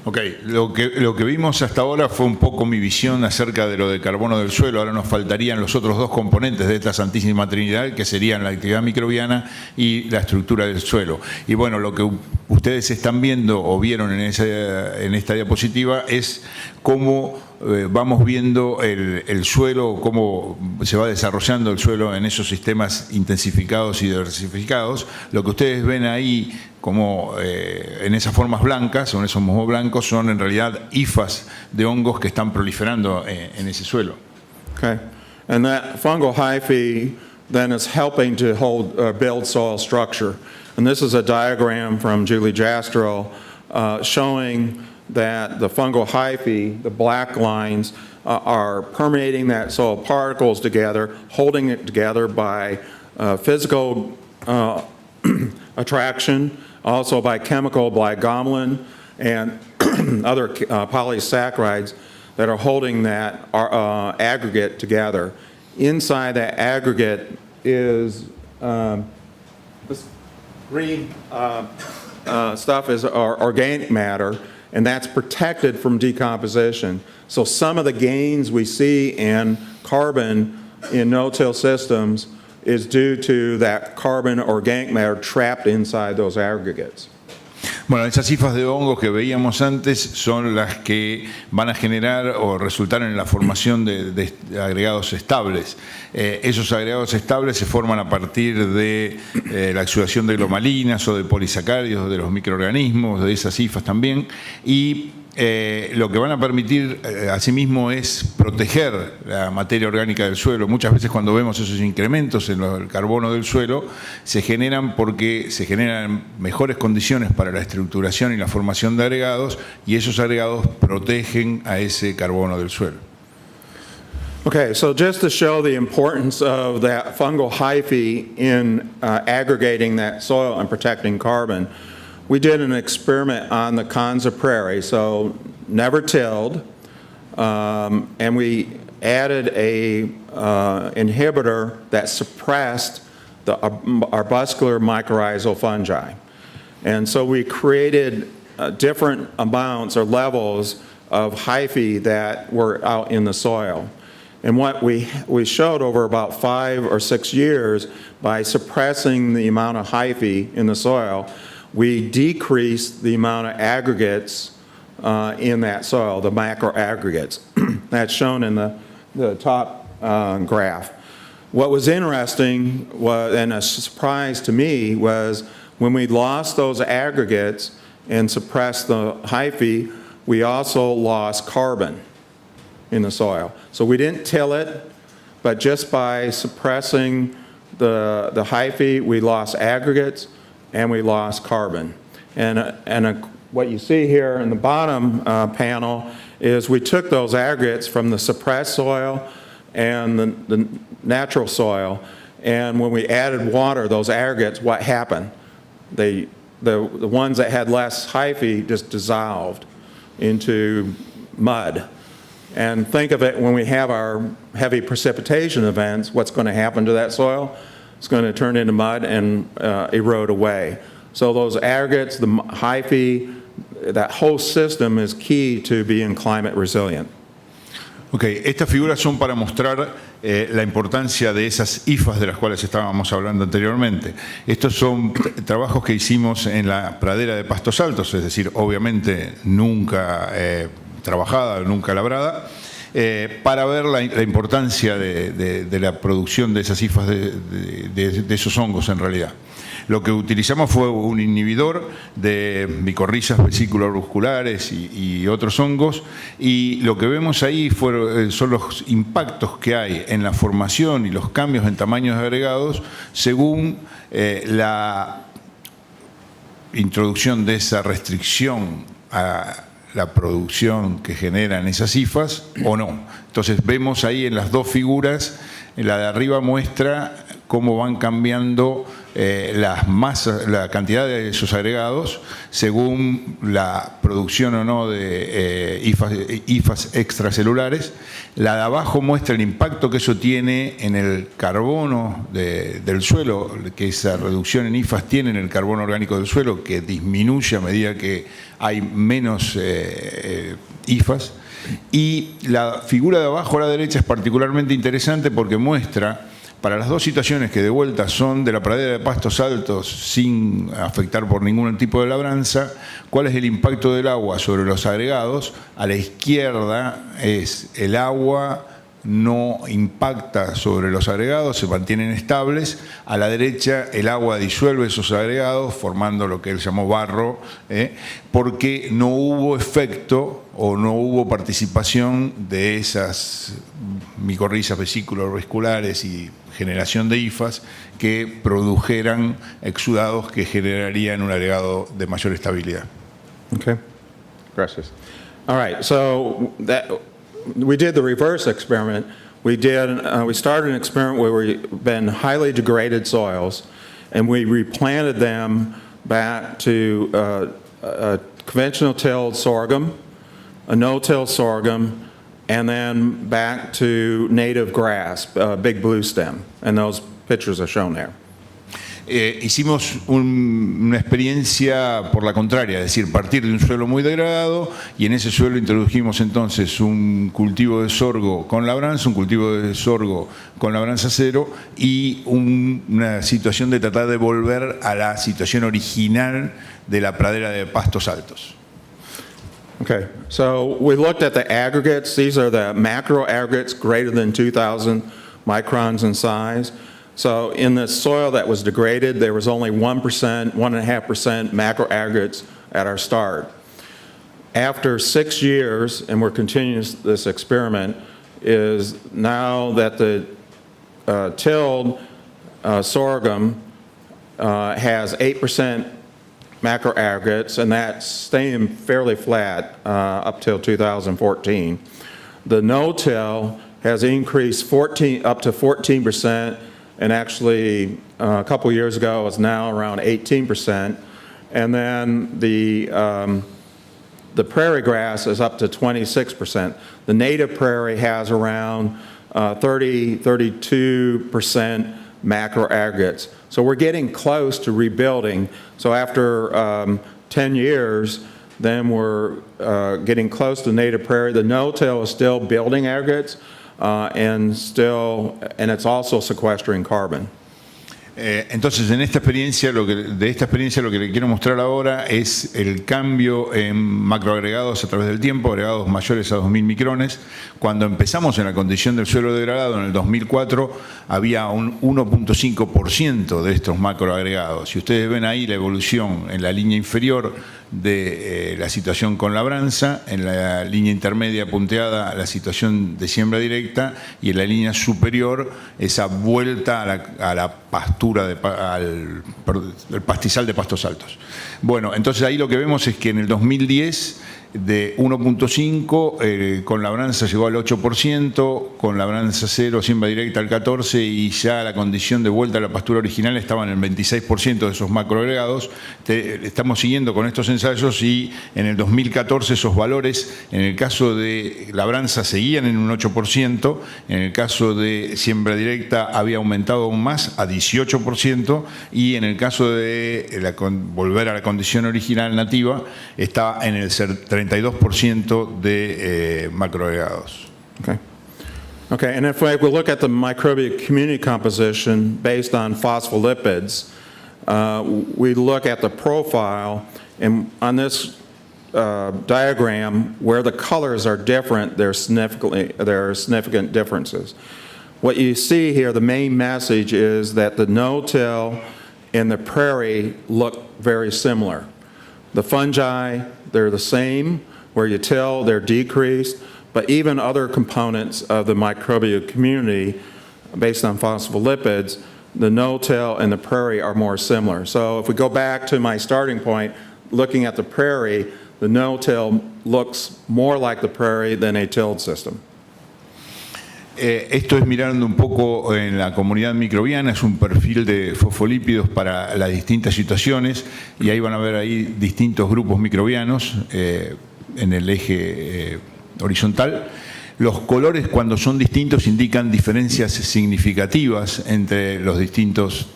Ok, lo que vimos hasta ahora fue un poco mi visión acerca de lo del carbono del suelo. Ahora nos faltarían los otros 2 componentes de esta santísima trinidad, que serían la actividad microbiana y la estructura del suelo. Y bueno, lo que ustedes están viendo o vieron en esta diapositiva es cómo vamos viendo el suelo, cómo se va desarrollando el suelo en esos sistemas intensificados y diversificados. Lo que ustedes ven ahí como en esas formas blancas o en esos mohos blancos son en realidad hifas de hongos que están proliferando en ese suelo. Okay, and that fungal hyphae then is helping to build soil structure. And this is a diagram from Julie Jastrow showing that the fungal hyphae, the black lines, are permeating that soil particles together, holding it together by physical attraction, also by chemical glygomelin and other polysaccharides that are holding that aggregate together. Inside that aggregate is this green stuff is organic matter, and that's protected from decomposition. So some of the gains we see in carbon in no-till systems is due to that carbon organic matter trapped inside those aggregates. Bueno, esas cifras de hongos que veíamos antes son las que van a generar o resultar en la formación de agregados estables. Esos agregados estables se forman a partir de la exudación de glomalinas o de polisacáridos de los microorganismos, de esas cifras también, y lo que van a permitir asimismo es proteger la materia orgánica del suelo. Muchas veces cuando vemos esos incrementos en el carbono del suelo se generan porque se generan mejores condiciones para la estructuración y la formación de agregados, y esos agregados protegen a ese carbono del suelo. Okay, so just to show the importance of that fungal hyphae in aggregating that soil and protecting carbon, we did an experiment on the Kanza Prairie, so never tilled, and we added a inhibitor that suppressed the arbuscular mycorrhizal fungi. And so we created different amounts or levels of hyphae that were out in the soil. And what we showed over about 5 or 6 years, by suppressing the amount of hyphae in the soil, we decreased the amount of aggregates in that soil, the macroaggregates. That's shown in the top graph. What was interesting was, and a surprise to me, was when we lost those aggregates and suppressed the hyphae, we also lost carbon in the soil. So we didn't till it, but just by suppressing the hyphae, we lost aggregates and we lost carbon. And what you see here in the bottom panel is we took those aggregates from the suppressed soil and the natural soil, and when we added water, those aggregates, what happened? The ones that had less hyphae just dissolved into mud. And think of it, when we have our heavy precipitation events, what's going to happen to that soil? It's going to turn into mud and erode away. So those aggregates, the hyphae, that whole system is key to being climate resilient. Ok, estas figuras son para mostrar la importancia de esas IFAs de las cuales estábamos hablando anteriormente. Estos son trabajos que hicimos en la pradera de Pastos Altos, es decir, obviamente nunca trabajada, nunca labrada, para ver la importancia de la producción de esas IFAs de esos hongos en realidad. Lo que utilizamos fue un inhibidor de micorrizas vesículo-arbusculares y otros hongos, y lo que vemos ahí son los impactos que hay en la formación y los cambios en tamaños de agregados según la introducción de esa restricción a la producción que generan esas IFAs o no. Entonces vemos ahí en las dos figuras, en la de arriba muestra cómo van cambiando las masas, la cantidad de esos agregados según la producción o no de IFAs extracelulares. La de abajo muestra el impacto que eso tiene en el carbono del suelo, que esa reducción en IFAs tiene en el carbono orgánico del suelo, que disminuye a medida que hay menos IFAs. Y la figura de abajo a la derecha es particularmente interesante porque muestra, para las dos situaciones que de vuelta son de la pradera de Pastos Altos sin afectar por ningún tipo de labranza, cuál es el impacto del agua sobre los agregados. A la izquierda es el agua no impacta sobre los agregados, se mantienen estables. A la derecha el agua disuelve esos agregados formando lo que él llamó barro, porque no hubo efecto o no hubo participación de esas micorrizas vesículo-arbusculares y generación de IFAs que produjeran exudados que generarían un agregado de mayor estabilidad. Okay, gracias. All right, so we did the reverse experiment. We started an experiment where we've been highly degraded soils, and we replanted them back to a conventional tilled sorghum, a no-till sorghum, and then back to native grass, big blue stem, and those pictures are shown there. Hicimos una experiencia por la contraria, es decir, partir de un suelo muy degradado y en ese suelo introdujimos entonces un cultivo de sorgo con labranza, un cultivo de sorgo con labranza cero y una situación de tratar de volver a la situación original de la pradera de pastos altos. Okay, so we looked at the aggregates. These are the macro aggregates greater than 2,000 microns in size. So in the soil that was degraded, there was only 1%, 1.5% macro aggregates at our start. After 6 years, and we're continuing this experiment, is now that the tilled sorghum has 8% macro aggregates, and that's staying fairly flat up till 2014. The no-till has increased up to 14%, and actually a couple years ago is now around 18%. And then the prairie grass is up to 26%. The native prairie has around 32% macro aggregates. So we're getting close to rebuilding. So after 10 years, then we're getting close to native prairie. The no-till is still building aggregates, and it's also sequestering carbon. Entonces, de esta experiencia lo que le quiero mostrar ahora es el cambio en macroagregados a través del tiempo, agregados mayores a 2.000 micrones. Cuando empezamos en la condición del suelo degradado en el 2004, había un 1.5% de estos macroagregados. Si ustedes ven ahí la evolución en la línea inferior de la situación con labranza, en la línea intermedia punteada la situación de siembra directa y en la línea superior esa vuelta a la pastura, el pastizal de pastos altos. Bueno, entonces ahí lo que vemos es que en el 2010 de 1.5, con labranza llegó al 8%, con labranza cero, siembra directa al 14%, y ya la condición de vuelta a la pastura original estaba en el 26% de esos macroagregados. Estamos siguiendo con estos ensayos y en el 2014 esos valores, en el caso de labranza seguían en un 8%, en el caso de siembra directa había aumentado aún más a 18%, y en el caso de volver a la condición original nativa estaba en el 32% de macroagregados. Okay, and if we look at the microbial community composition based on phospholipids, we look at the profile, and on this diagram, where the colors are different, there are significant differences. What you see here, the main message is that the no-till and the prairie look very similar. The fungi, they're the same. Where you till, they're decreased. But even other components of the microbial community, based on phospholipids, the no-till and the prairie are more similar. So if we go back to my starting point, looking at the prairie, the no-till looks more like the prairie than a tilled system. Esto es mirando un poco en la comunidad microbiana, es un perfil de fosfolípidos para las distintas situaciones, y ahí van a ver ahí distintos grupos microbianos en el eje horizontal. Los colores, cuando son distintos, indican diferencias significativas entre los distintos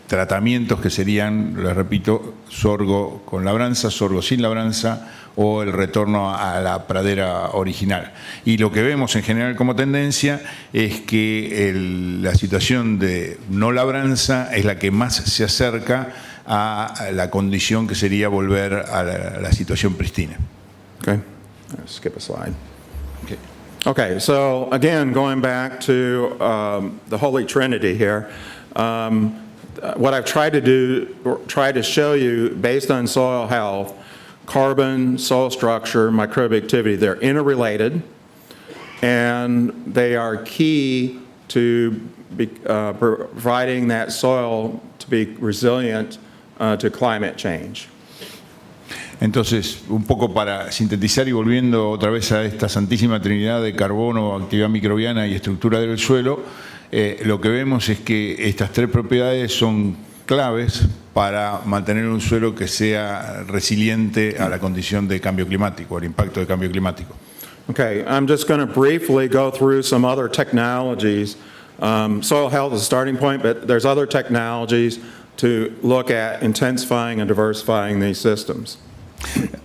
tratamientos, que serían, les repito, sorgo con labranza, sorgo sin labranza, o el retorno a la pradera original. Y lo que vemos en general como tendencia es que la situación de no labranza es la que más se acerca a la condición que sería volver a la situación pristina. Okay, let's skip a slide. Okay, so again, going back to the Holy Trinity here, what I've tried to do, try to show you, based on soil health, carbon, soil structure, microbial activity, they're interrelated, and they are key to providing that soil to be resilient to climate change. Entonces, un poco para sintetizar y volviendo otra vez a esta santísima trinidad de carbono, actividad microbiana y estructura del suelo, lo que vemos es que estas tres propiedades son claves para mantener un suelo que sea resiliente a la condición de cambio climático, al impacto de cambio climático. Okay, I'm just going to briefly go through some other technologies. Soil health is a starting point, but there's other technologies to look at intensifying and diversifying these systems.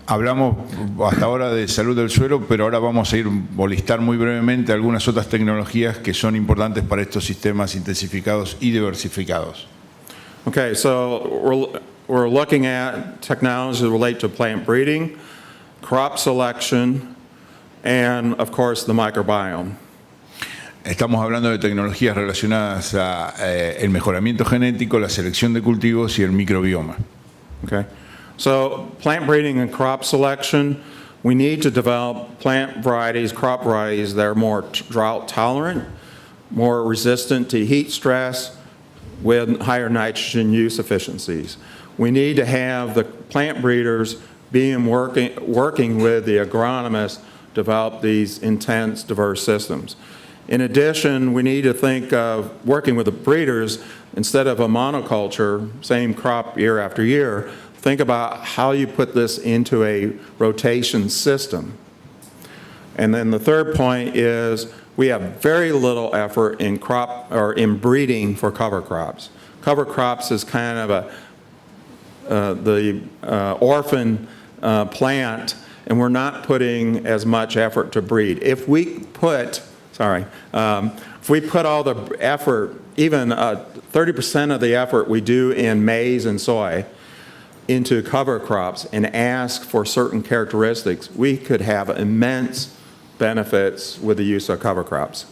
Hablamos hasta ahora de salud del suelo, pero ahora vamos a ir a listar muy brevemente algunas otras tecnologías que son importantes para estos sistemas intensificados y diversificados. Okay, so we're looking at technologies that relate to plant breeding, crop selection, and of course the microbiome. Estamos hablando de tecnologías relacionadas a el mejoramiento genético, la selección de cultivos y el microbioma. Okay, so plant breeding and crop selection, we need to develop plant varieties, crop varieties that are more drought tolerant, more resistant to heat stress, with higher nitrogen use efficiencies. We need to have the plant breeders working with the agronomists develop these intense, diverse systems. In addition, we need to think of working with the breeders instead of a monoculture, same crop year after year. Think about how you put this into a rotation system. And then the third point is we have very little effort in crop or in breeding for cover crops. Cover crops is kind of the orphan plant, and we're not putting as much effort to breed. If we put all the effort, even 30% of the effort we do in maize and soy into cover crops and ask for certain characteristics, we could have immense benefits with the use of cover crops.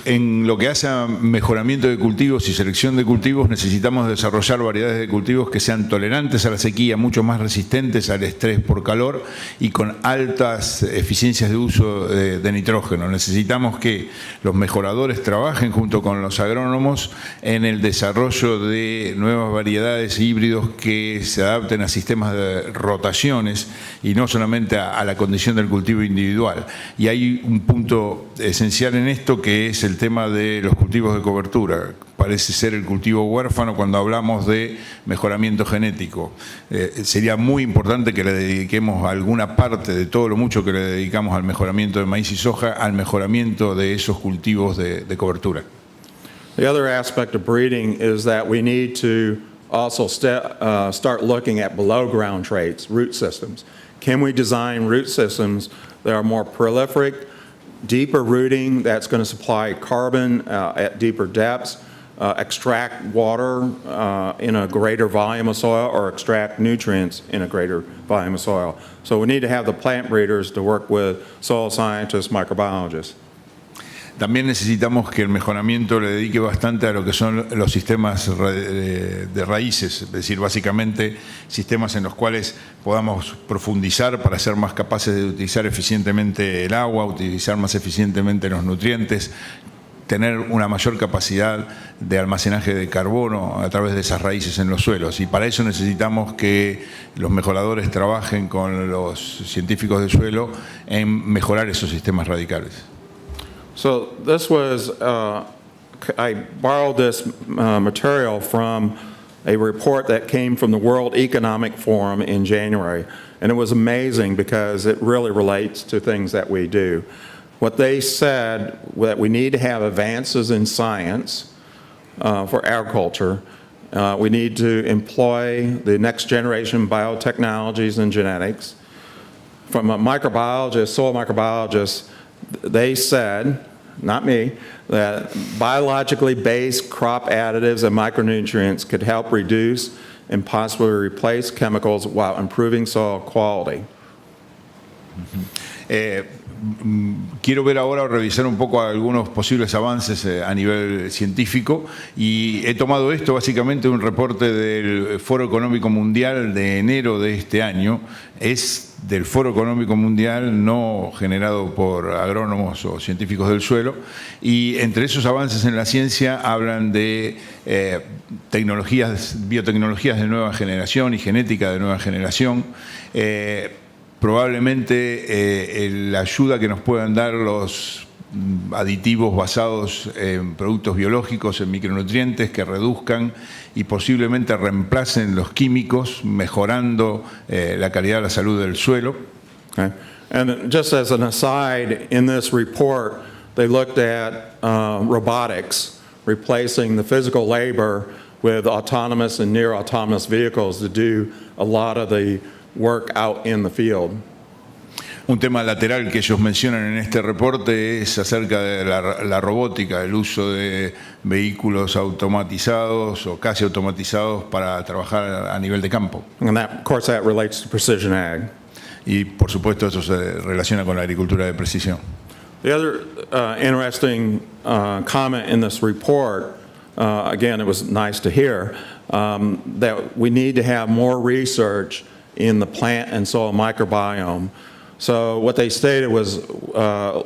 En lo que hace a mejoramiento de cultivos y selección de cultivos, necesitamos desarrollar variedades de cultivos que sean tolerantes a la sequía, mucho más resistentes al estrés por calor y con altas eficiencias de uso de nitrógeno. Necesitamos que los mejoradores trabajen junto con los agrónomos en el desarrollo de nuevas variedades híbridos que se adapten a sistemas de rotaciones y no solamente a la condición del cultivo individual. Y hay un punto esencial en esto, que es el tema de los cultivos de cobertura. Parece ser el cultivo huérfano cuando hablamos de mejoramiento genético. Sería muy importante que le dediquemos alguna parte de todo lo mucho que le dedicamos al mejoramiento de maíz y soja, al mejoramiento de esos cultivos de cobertura. The other aspect of breeding is that we need to also start looking at below ground traits, root systems. Can we design root systems that are more prolific, deeper rooting that's going to supply carbon at deeper depths, extract water in a greater volume of soil, or extract nutrients in a greater volume of soil? So we need to have the plant breeders to work with soil scientists, microbiologists. También necesitamos que el mejoramiento le dedique bastante a lo que son los sistemas de raíces, es decir, básicamente sistemas en los cuales podamos profundizar para ser más capaces de utilizar eficientemente el agua, utilizar más eficientemente los nutrientes, tener una mayor capacidad de almacenaje de carbono a través de esas raíces en los suelos. Y para eso necesitamos que los mejoradores trabajen con los científicos del suelo en mejorar esos sistemas radicales. So this was, I borrowed this material from a report that came from the World Economic Forum in January, and it was amazing because it really relates to things that we do. What they said, that we need to have advances in science for agriculture. We need to employ the next generation biotechnologies and genetics. From a microbiologist, soil microbiologist, they said, not me, that biologically based crop additives and micronutrients could help reduce and possibly replace chemicals while improving soil quality. Quiero ver ahora o revisar un poco algunos posibles avances a nivel científico y he tomado esto básicamente de un reporte del Foro Económico Mundial de enero de este año. Es del Foro Económico Mundial, no generado por agrónomos o científicos del suelo, y entre esos avances en la ciencia hablan de biotecnologías de nueva generación y genética de nueva generación. Probablemente la ayuda que nos puedan dar los aditivos basados en productos biológicos, en micronutrientes que reduzcan y posiblemente reemplacen los químicos, mejorando la calidad de la salud del suelo. Okay. And just as an aside, in this report, they looked at robotics, replacing the physical labor with autonomous and near autonomous vehicles to do a lot of the work out in the field. Un tema lateral que ellos mencionan en este reporte es acerca de la robótica, el uso de vehículos automatizados o casi automatizados para trabajar a nivel de campo. And that, of course, that relates to precision ag. Y por supuesto eso se relaciona con la agricultura de precisión. The other interesting comment in this report, again, it was nice to hear, that we need to have more research in the plant and soil microbiome. So what they stated was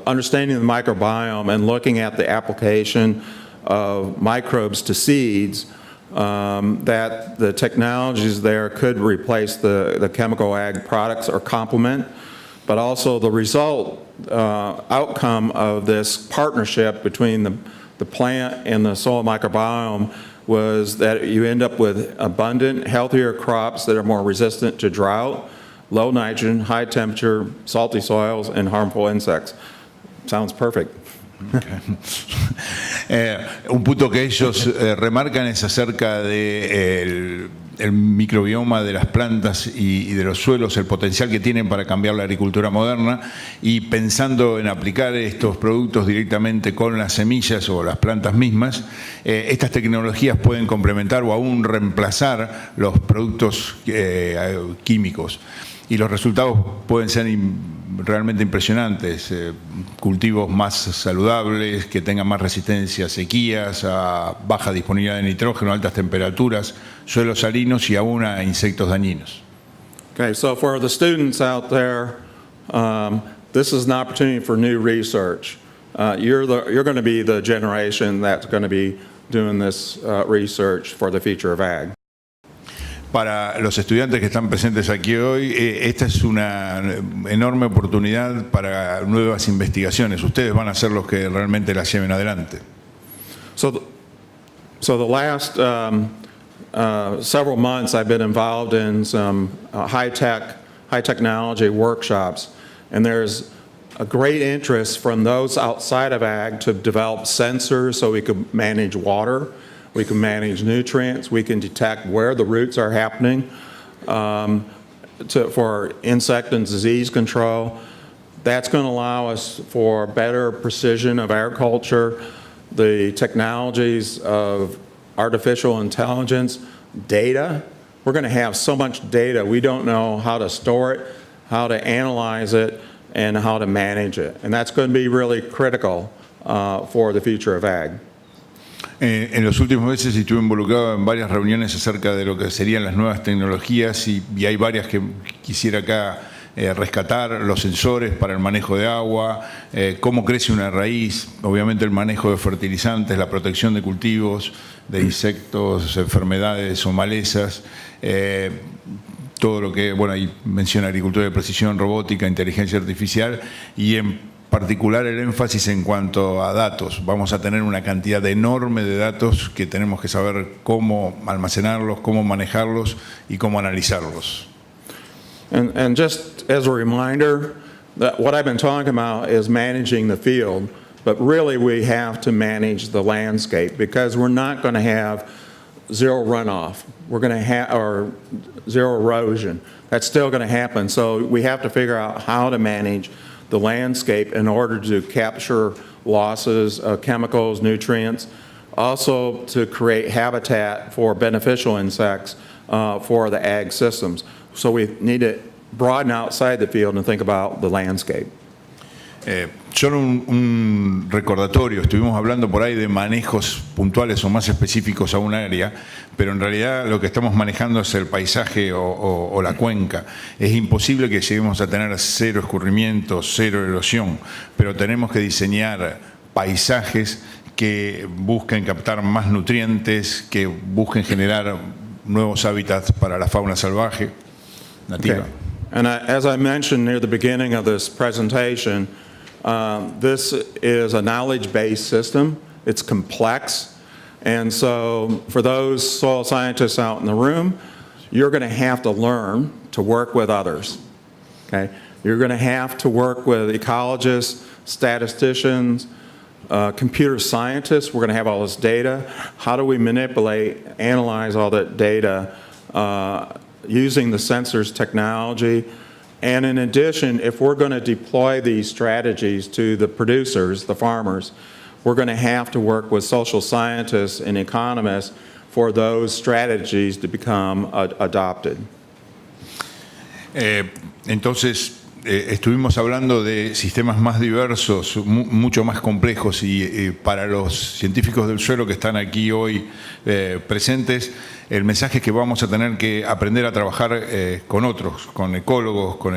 understanding the microbiome and looking at the application of microbes to seeds, that the technologies there could replace the chemical ag products or complement, but also the result outcome of this partnership between the plant and the soil microbiome was that you end up with abundant, healthier crops that are more resistant to drought, low nitrogen, high temperature, salty soils, and harmful insects. Sounds perfect. Un punto que ellos remarcan es acerca de el microbioma de las plantas y de los suelos, el potencial que tienen para cambiar la agricultura moderna, y pensando en aplicar estos productos directamente con las semillas o las plantas mismas, estas tecnologías pueden complementar o aún reemplazar los productos químicos. Y los resultados pueden ser realmente impresionantes, cultivos más saludables, que tengan más resistencia a sequías, a baja disponibilidad de nitrógeno, altas temperaturas, suelos salinos y aún a insectos dañinos. Okay, so for the students out there, this is an opportunity for new research. You're going to be the generation that's going to be doing this research for the future of ag. Para los estudiantes que están presentes aquí hoy, esta es una enorme oportunidad para nuevas investigaciones. Ustedes van a ser los que realmente las lleven adelante. So the last several months I've been involved in some high technology workshops, and there's a great interest from those outside of ag to develop sensors so we could manage water. We can manage nutrients. We can detect where the roots are happening for insect and disease control. That's going to allow us for better precision of agriculture, the technologies of artificial intelligence, data. We're going to have so much data, we don't know how to store it, how to analyze it, and how to manage it. And that's going to be really critical for the future of ag. En los últimos meses estuve involucrado en varias reuniones acerca de lo que serían las nuevas tecnologías y hay varias que quisiera acá rescatar: los sensores para el manejo de agua, cómo crece una raíz, obviamente el manejo de fertilizantes, la protección de cultivos, de insectos, enfermedades o malezas, todo lo que, bueno, ahí menciona agricultura de precisión, robótica, inteligencia artificial y en particular el énfasis en cuanto a datos. Vamos a tener una cantidad enorme de datos que tenemos que saber cómo almacenarlos, cómo manejarlos y cómo analizarlos. And just as a reminder, that what I've been talking about is managing the field, but really we have to manage the landscape because we're not going to have zero runoff. We're going to have, or zero erosion. That's still going to happen. So we have to figure out how to manage the landscape in order to capture losses of chemicals, nutrients, also to create habitat for beneficial insects for the ag systems. So we need to broaden outside the field and think about the landscape. Solo un recordatorio, estuvimos hablando por ahí de manejos puntuales o más específicos a un área, pero en realidad lo que estamos manejando es el paisaje o la cuenca. Es imposible que lleguemos a tener cero escurrimiento, cero erosión, pero tenemos que diseñar paisajes que busquen captar más nutrientes, que busquen generar nuevos hábitats para la fauna salvaje nativa. Okay. And as I mentioned near the beginning of this presentation, this is a knowledge-based system. It's complex. And so for those soil scientists out in the room, you're going to have to learn to work with others. Okay? You're going to have to work with ecologists, statisticians, computer scientists. We're going to have all this data. How do we manipulate, analyze all that data using the sensors technology? And in addition, if we're going to deploy these strategies to the producers, the farmers, we're going to have to work with social scientists and economists for those strategies to become adopted. Entonces, estuvimos hablando de sistemas más diversos, mucho más complejos, y para los científicos del suelo que están aquí hoy presentes, el mensaje es que vamos a tener que aprender a trabajar con otros, con ecólogos, con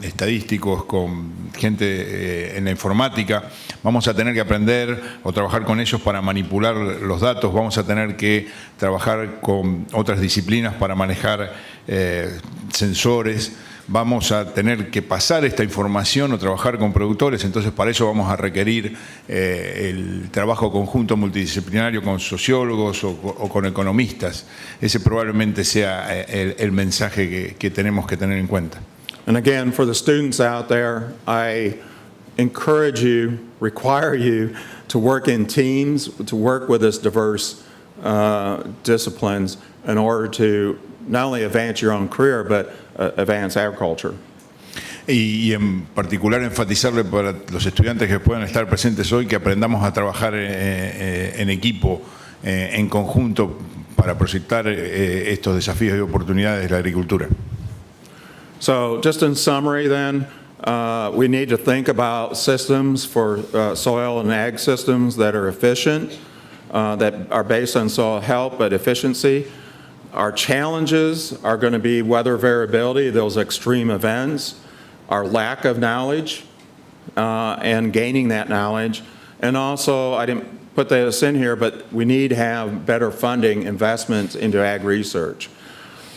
estadísticos, con gente en la informática. Vamos a tener que aprender o trabajar con ellos para manipular los datos. Vamos a tener que trabajar con otras disciplinas para manejar sensores. Vamos a tener que pasar esta información o trabajar con productores. Entonces, para eso vamos a requerir el trabajo conjunto multidisciplinario con sociólogos o con economistas. Ese probablemente sea el mensaje que tenemos que tener en cuenta. And again, for the students out there, I encourage you, require you to work in teams, to work with this diverse disciplines in order to not only advance your own career, but advance agriculture. Y en particular enfatizarle para los estudiantes que puedan estar presentes hoy que aprendamos a trabajar en equipo, en conjunto, para proyectar estos desafíos y oportunidades de la agricultura. So just in summary then, we need to think about systems for soil and ag systems that are efficient, that are based on soil health but efficiency. Our challenges are going to be weather variability, those extreme events, our lack of knowledge, and gaining that knowledge. And also, I didn't put this in here, but we need to have better funding investments into ag research.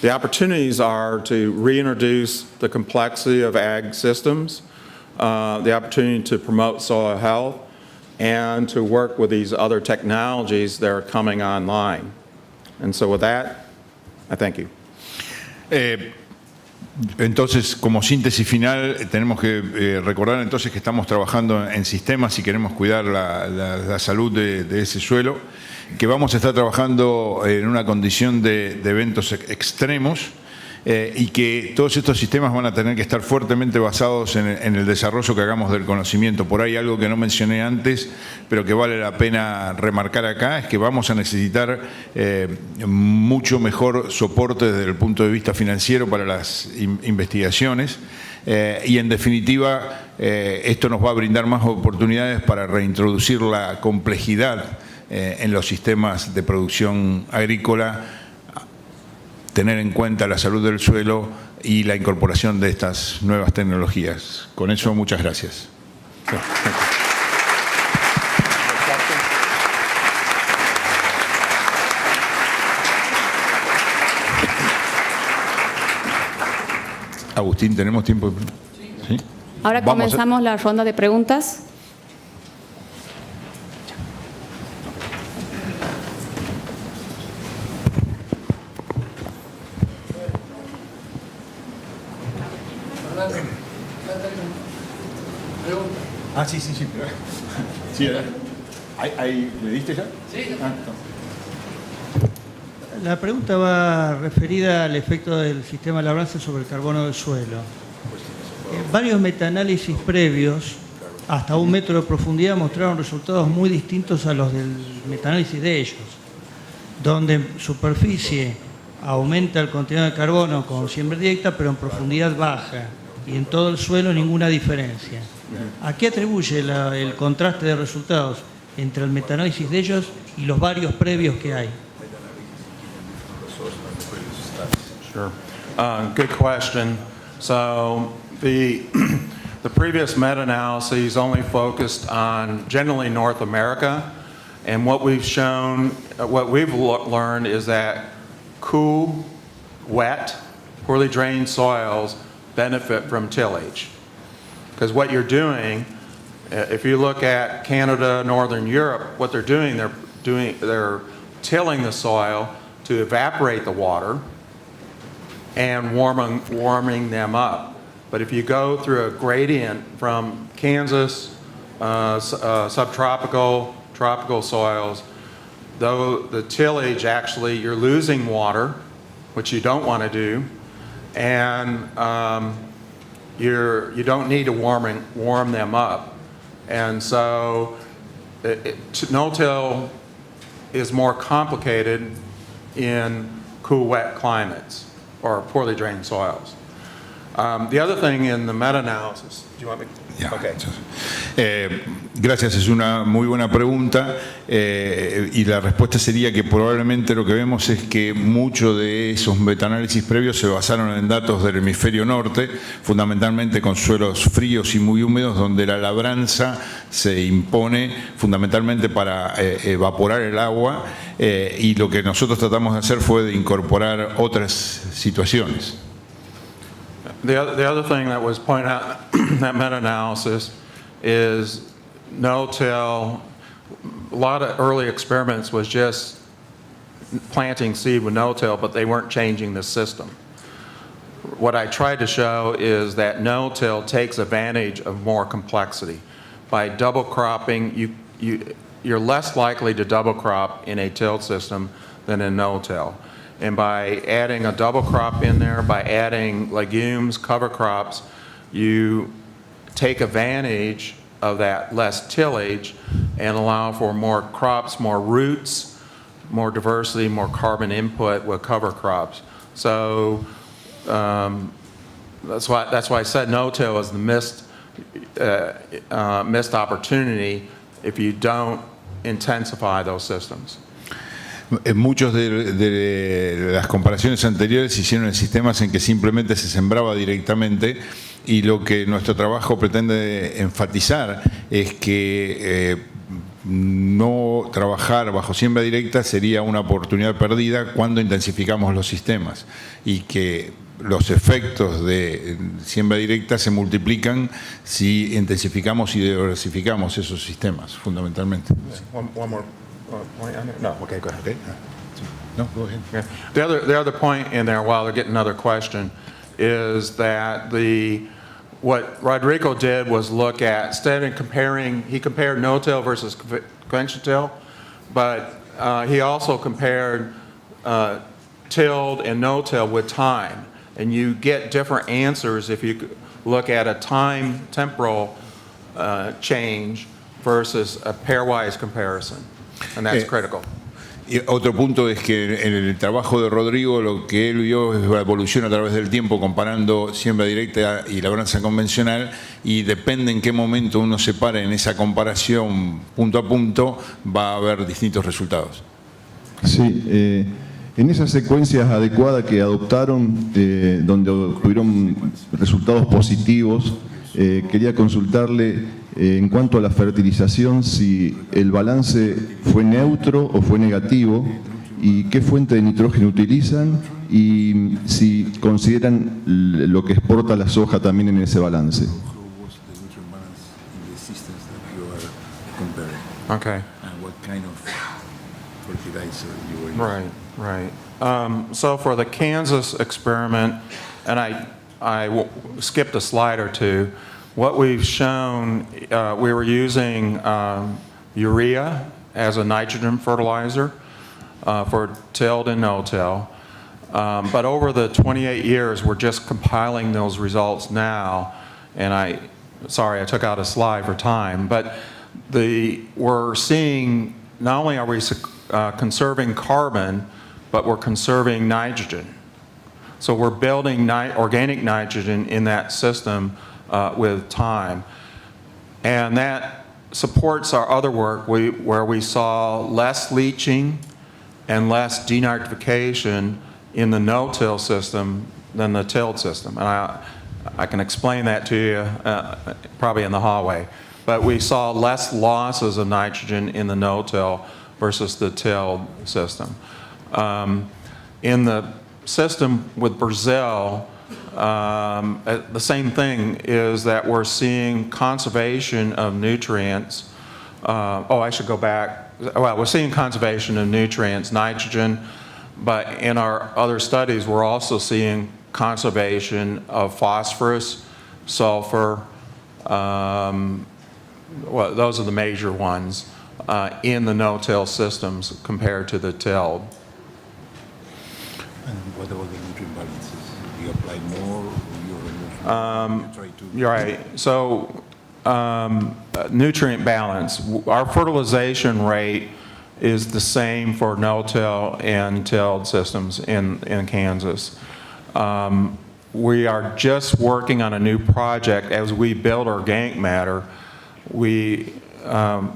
The opportunities are to reintroduce the complexity of ag systems, the opportunity to promote soil health, and to work with these other technologies that are coming online. And so with that, I thank you. Entonces, como síntesis final, tenemos que recordar entonces que estamos trabajando en sistemas y queremos cuidar la salud de ese suelo, que vamos a estar trabajando en una condición de eventos extremos y que todos estos sistemas van a tener que estar fuertemente basados en el desarrollo que hagamos del conocimiento. Por ahí algo que no mencioné antes, pero que vale la pena remarcar acá, es que vamos a necesitar mucho mejor soporte desde el punto de vista financiero para las investigaciones y en definitiva esto nos va a brindar más oportunidades para reintroducir la complejidad en los sistemas de producción agrícola, tener en cuenta la salud del suelo y la incorporación de estas nuevas tecnologías. Con eso, muchas gracias. Agustín, ¿tenemos tiempo? ¿Sí? Ahora comenzamos la ronda de preguntas. Sí. Sí, ¿me diste ya? Sí. La pregunta va referida al efecto del sistema de labranza sobre el carbono del suelo. Varios metaanálisis previos, hasta 1 metro de profundidad, mostraron resultados muy distintos a los del metaanálisis de ellos, donde en superficie aumenta el contenido de carbono con siembra directa, pero en profundidad baja, y en todo el suelo ninguna diferencia. ¿A qué atribuye el contraste de resultados entre el metaanálisis de ellos y los varios previos que hay? Sure. Good question. So the previous meta-analyses only focused on generally North America, and what we've shown, what we've learned is that cool, wet, poorly drained soils benefit from tillage. Because what you're doing, if you look at Canada, Northern Europe, what they're doing, they're tilling the soil to evaporate the water and warming them up. But if you go through a gradient from Kansas subtropical, tropical soils, though the tillage actually, you're losing water, which you don't want to do, and you don't need to warm them up. And so no-till is more complicated in cool, wet climates or poorly drained soils. The other thing in the meta-analysis, do you want me? Ya. Okay. Gracias, es una muy buena pregunta y la respuesta sería que probablemente lo que vemos es que muchos de esos metaanálisis previos se basaron en datos del hemisferio norte, fundamentalmente con suelos fríos y muy húmedos, donde la labranza se impone fundamentalmente para evaporar el agua y lo que nosotros tratamos de hacer fue de incorporar otras situaciones. The other thing that was pointed out in that meta-analysis is no-till. A lot of early experiments was just planting seed with no-till, but they weren't changing the system. What I tried to show is that no-till takes advantage of more complexity. By double cropping, you're less likely to double crop in a tilled system than in no-till. And by adding a double crop in there, by adding legumes, cover crops, you take advantage of that less tillage and allow for more crops, more roots, more diversity, more carbon input with cover crops. So that's why I said no-till is the missed opportunity if you don't intensify those systems. Muchos de las comparaciones anteriores se hicieron en sistemas en que simplemente se sembraba directamente y lo que nuestro trabajo pretende enfatizar es que no trabajar bajo siembra directa sería una oportunidad perdida cuando intensificamos los sistemas y que los efectos de siembra directa se multiplican si intensificamos y diversificamos esos sistemas, fundamentalmente. One more point on it? No, okay, go ahead. Okay. No, go ahead. Yeah. The other point in there, while they're getting another question, is that what Rodrigo did was look at, instead of comparing, he compared no-till versus conventional till, but he also compared tilled and no-till with time. And you get different answers if you look at a temporal change versus a pairwise comparison. And that's critical. Y otro punto es que en el trabajo de Rodrigo lo que él vio es la evolución a través del tiempo comparando siembra directa y labranza convencional y depende en qué momento uno se para en esa comparación punto a punto va a haber distintos resultados. Sí, en esas secuencias adecuadas que adoptaron, donde obtuvieron resultados positivos, quería consultarle en cuanto a la fertilización, si el balance fue neutro o fue negativo y qué fuente de nitrógeno utilizan y si consideran lo que exporta la soja también en ese balance. Okay. Right. So for the Kansas experiment, and I skipped a slide or two, what we've shown, we were using urea as a nitrogen fertilizer for tilled and no-till. But over the 28 years, we're just compiling those results now. And sorry, I took out a slide for time, but we're seeing, not only are we conserving carbon, but we're conserving nitrogen. So we're building organic nitrogen in that system with time. And that supports our other work where we saw less leaching and less denitrification in the no-till system than the tilled system. And I can explain that to you probably in the hallway. But we saw less losses of nitrogen in the no-till versus the tilled system. In the system with Brazil, the same thing is that we're seeing conservation of nutrients. I should go back. Well, we're seeing conservation of nutrients, nitrogen, but in our other studies, we're also seeing conservation of phosphorus, sulfur, well, those are the major ones in the no-till systems compared to the tilled. And what about the nutrient balances? Do you apply more or you remove? You try to... You're right. So nutrient balance. Our fertilization rate is the same for no-till and tilled systems in Kansas. We are just working on a new project as we build organic matter. Well,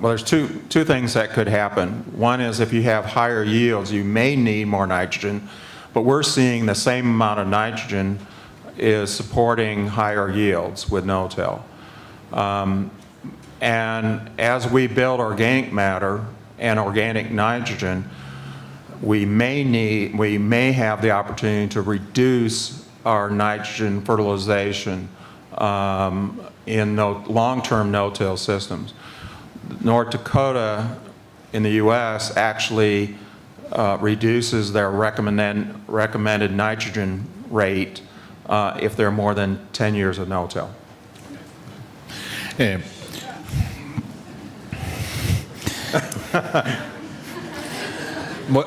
there's two things that could happen. One is if you have higher yields, you may need more nitrogen, but we're seeing the same amount of nitrogen is supporting higher yields with no-till. And as we build organic matter and organic nitrogen, we may have the opportunity to reduce our nitrogen fertilization in long-term no-till systems. North Dakota in the U.S. actually reduces their recommended nitrogen rate if they're more than 10 years of no-till.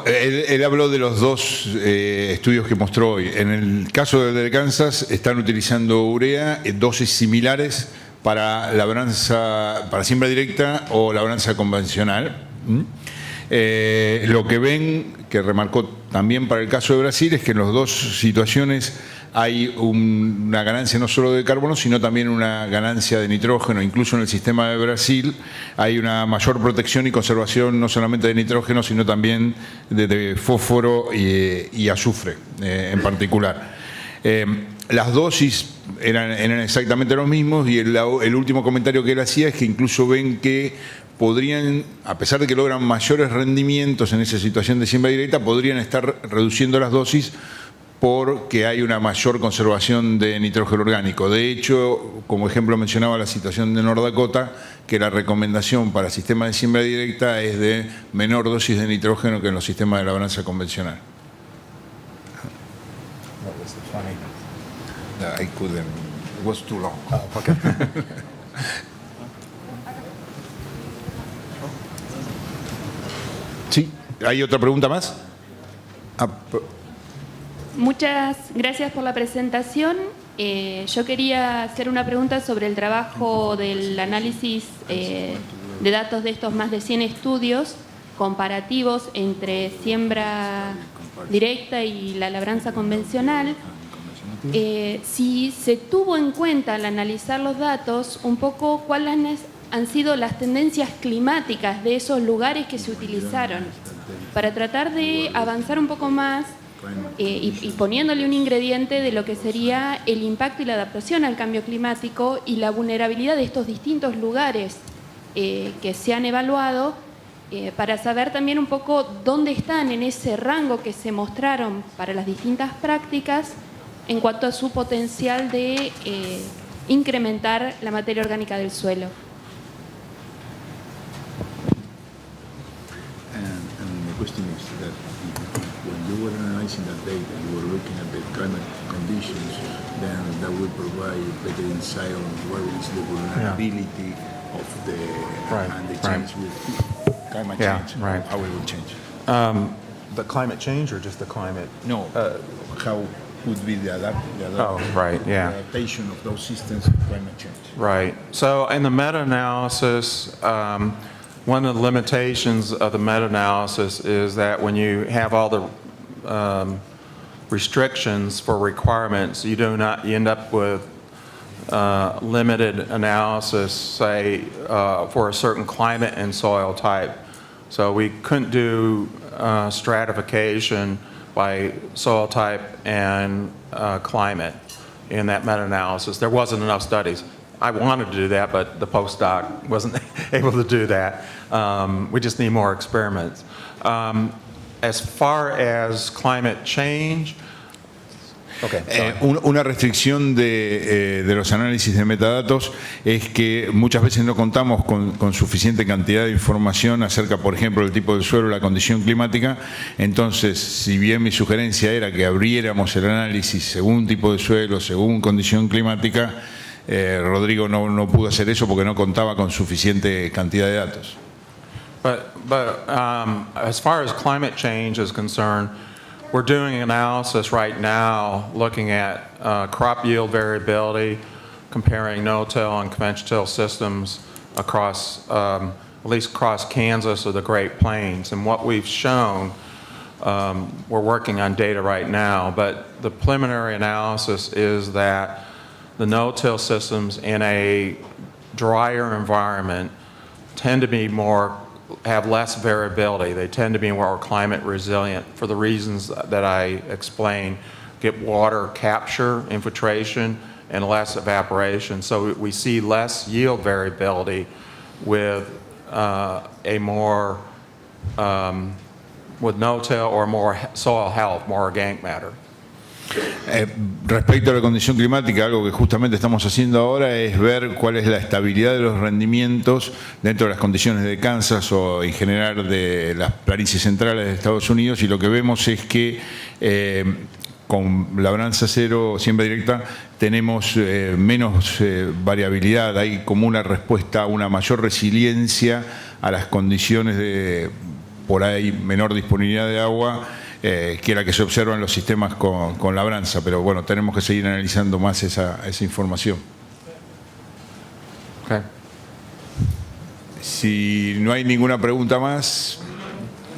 Él habló de los dos estudios que mostró hoy. En el caso de Kansas están utilizando urea en dosis similares para labranza, para siembra directa o labranza convencional. Lo que ven, que remarcó también para el caso de Brasil, es que en las dos situaciones hay una ganancia no solo de carbono, sino también una ganancia de nitrógeno. Incluso en el sistema de Brasil hay una mayor protección y conservación no solamente de nitrógeno, sino también de fósforo y azufre en particular. Las dosis eran exactamente los mismos y el último comentario que él hacía es que incluso ven que podrían, a pesar de que logran mayores rendimientos en esa situación de siembra directa, podrían estar reduciendo las dosis porque hay una mayor conservación de nitrógeno orgánico. De hecho, como ejemplo mencionaba la situación de North Dakota, que la recomendación para sistemas de siembra directa es de menor dosis de nitrógeno que en los sistemas de labranza convencional. I couldn't. It was too long. Okay. Sí, ¿hay otra pregunta más? Muchas gracias por la presentación. Yo quería hacer una pregunta sobre el trabajo del análisis de datos de estos más de 100 estudios comparativos entre siembra directa y la labranza convencional. Si se tuvo en cuenta al analizar los datos, un poco cuáles han sido las tendencias climáticas de esos lugares que se utilizaron, para tratar de avanzar un poco más y poniéndole un ingrediente de lo que sería el impacto y la adaptación al cambio climático y la vulnerabilidad de estos distintos lugares que se han evaluado, para saber también un poco dónde están en ese rango que se mostraron para las distintas prácticas en cuanto a su potencial de incrementar la materia orgánica del suelo. And the question is that when you were analyzing that data, you were looking at the climate conditions, then that will provide better insight on where is the vulnerability of the and the change with climate change. Right. How it will change. The climate change or just the climate? No, how would be the adaptation of those systems to climate change. Right. So in the meta-analysis, one of the limitations of the meta-analysis is that when you have all the restrictions for requirements, you end up with limited analysis, say, for a certain climate and soil type. So we couldn't do stratification by soil type and climate in that meta-analysis. There wasn't enough studies. I wanted to do that, but the postdoc wasn't able to do that. We just need more experiments. As far as climate change, una restricción de los análisis de metadatos es que muchas veces no contamos con suficiente cantidad de información acerca, por ejemplo, del tipo de suelo, la condición climática. Entonces, si bien mi sugerencia era que abriéramos el análisis según tipo de suelo, según condición climática, Rodrigo no pudo hacer eso porque no contaba con suficiente cantidad de datos. But as far as climate change is concerned, we're doing analysis right now looking at crop yield variability, comparing no-till and conventional systems across, at least across Kansas or the Great Plains. And what we've shown, we're working on data right now, but the preliminary analysis is that the no-till systems in a drier environment tend to be have less variability. They tend to be more climate resilient for the reasons that I explained, get water capture, infiltration, and less evaporation. So we see less yield variability with with no-till or more soil health, more organic matter. Respecto a la condición climática, algo que justamente estamos haciendo ahora es ver cuál es la estabilidad de los rendimientos dentro de las condiciones de Kansas o en general de las planicies centrales de Estados Unidos, y lo que vemos es que con labranza cero, siembra directa, tenemos menos variabilidad, hay como una respuesta a una mayor resiliencia a las condiciones de, por ahí, menor disponibilidad de agua, que la que se observa en los sistemas con labranza, pero bueno, tenemos que seguir analizando más esa información. Okay. Si no hay ninguna pregunta más,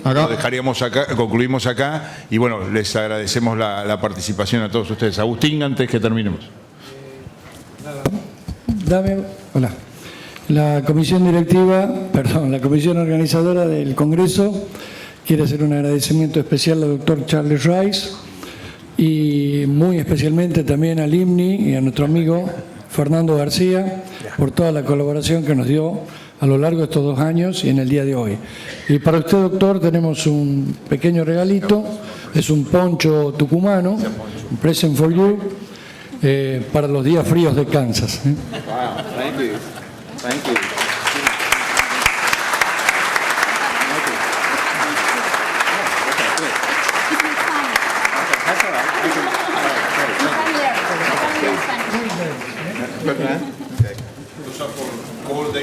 lo dejaríamos acá, concluimos acá, y bueno, les agradecemos la participación a todos ustedes. Agustín, antes que terminemos. Hola. La comisión organizadora del Congreso quiere hacer un agradecimiento especial al doctor Charles Rice y muy especialmente también al IMNI y a nuestro amigo Fernando García por toda la colaboración que nos dio a lo largo de estos 2 años y en el día de hoy. Y para usted, doctor, tenemos un pequeño regalito, es un poncho tucumano, un present for you, para los días fríos de Kansas. Wow, thank you. Thank you.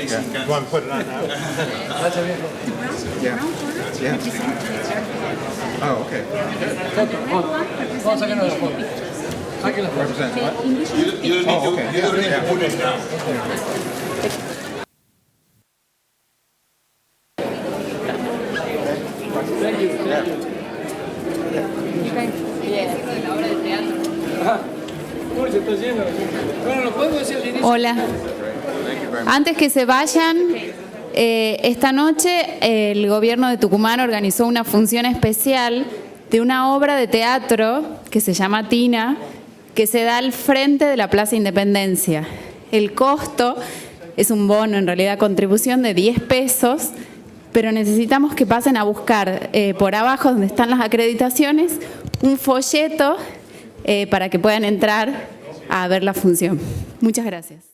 You want to put it on now? Yeah. Yeah. Oh, okay. Vamos a sacarnos la foto. Saquen la foto. Represent what? You don't need to put it down. Hola. Antes que se vayan, esta noche el gobierno de Tucumán organizó una función especial de una obra de teatro que se llama Tina, que se da al frente de la Plaza Independencia. El costo es un bono, en realidad contribución de 10 pesos, pero necesitamos que pasen a buscar por abajo donde están las acreditaciones un folleto para que puedan entrar a ver la función. Muchas gracias.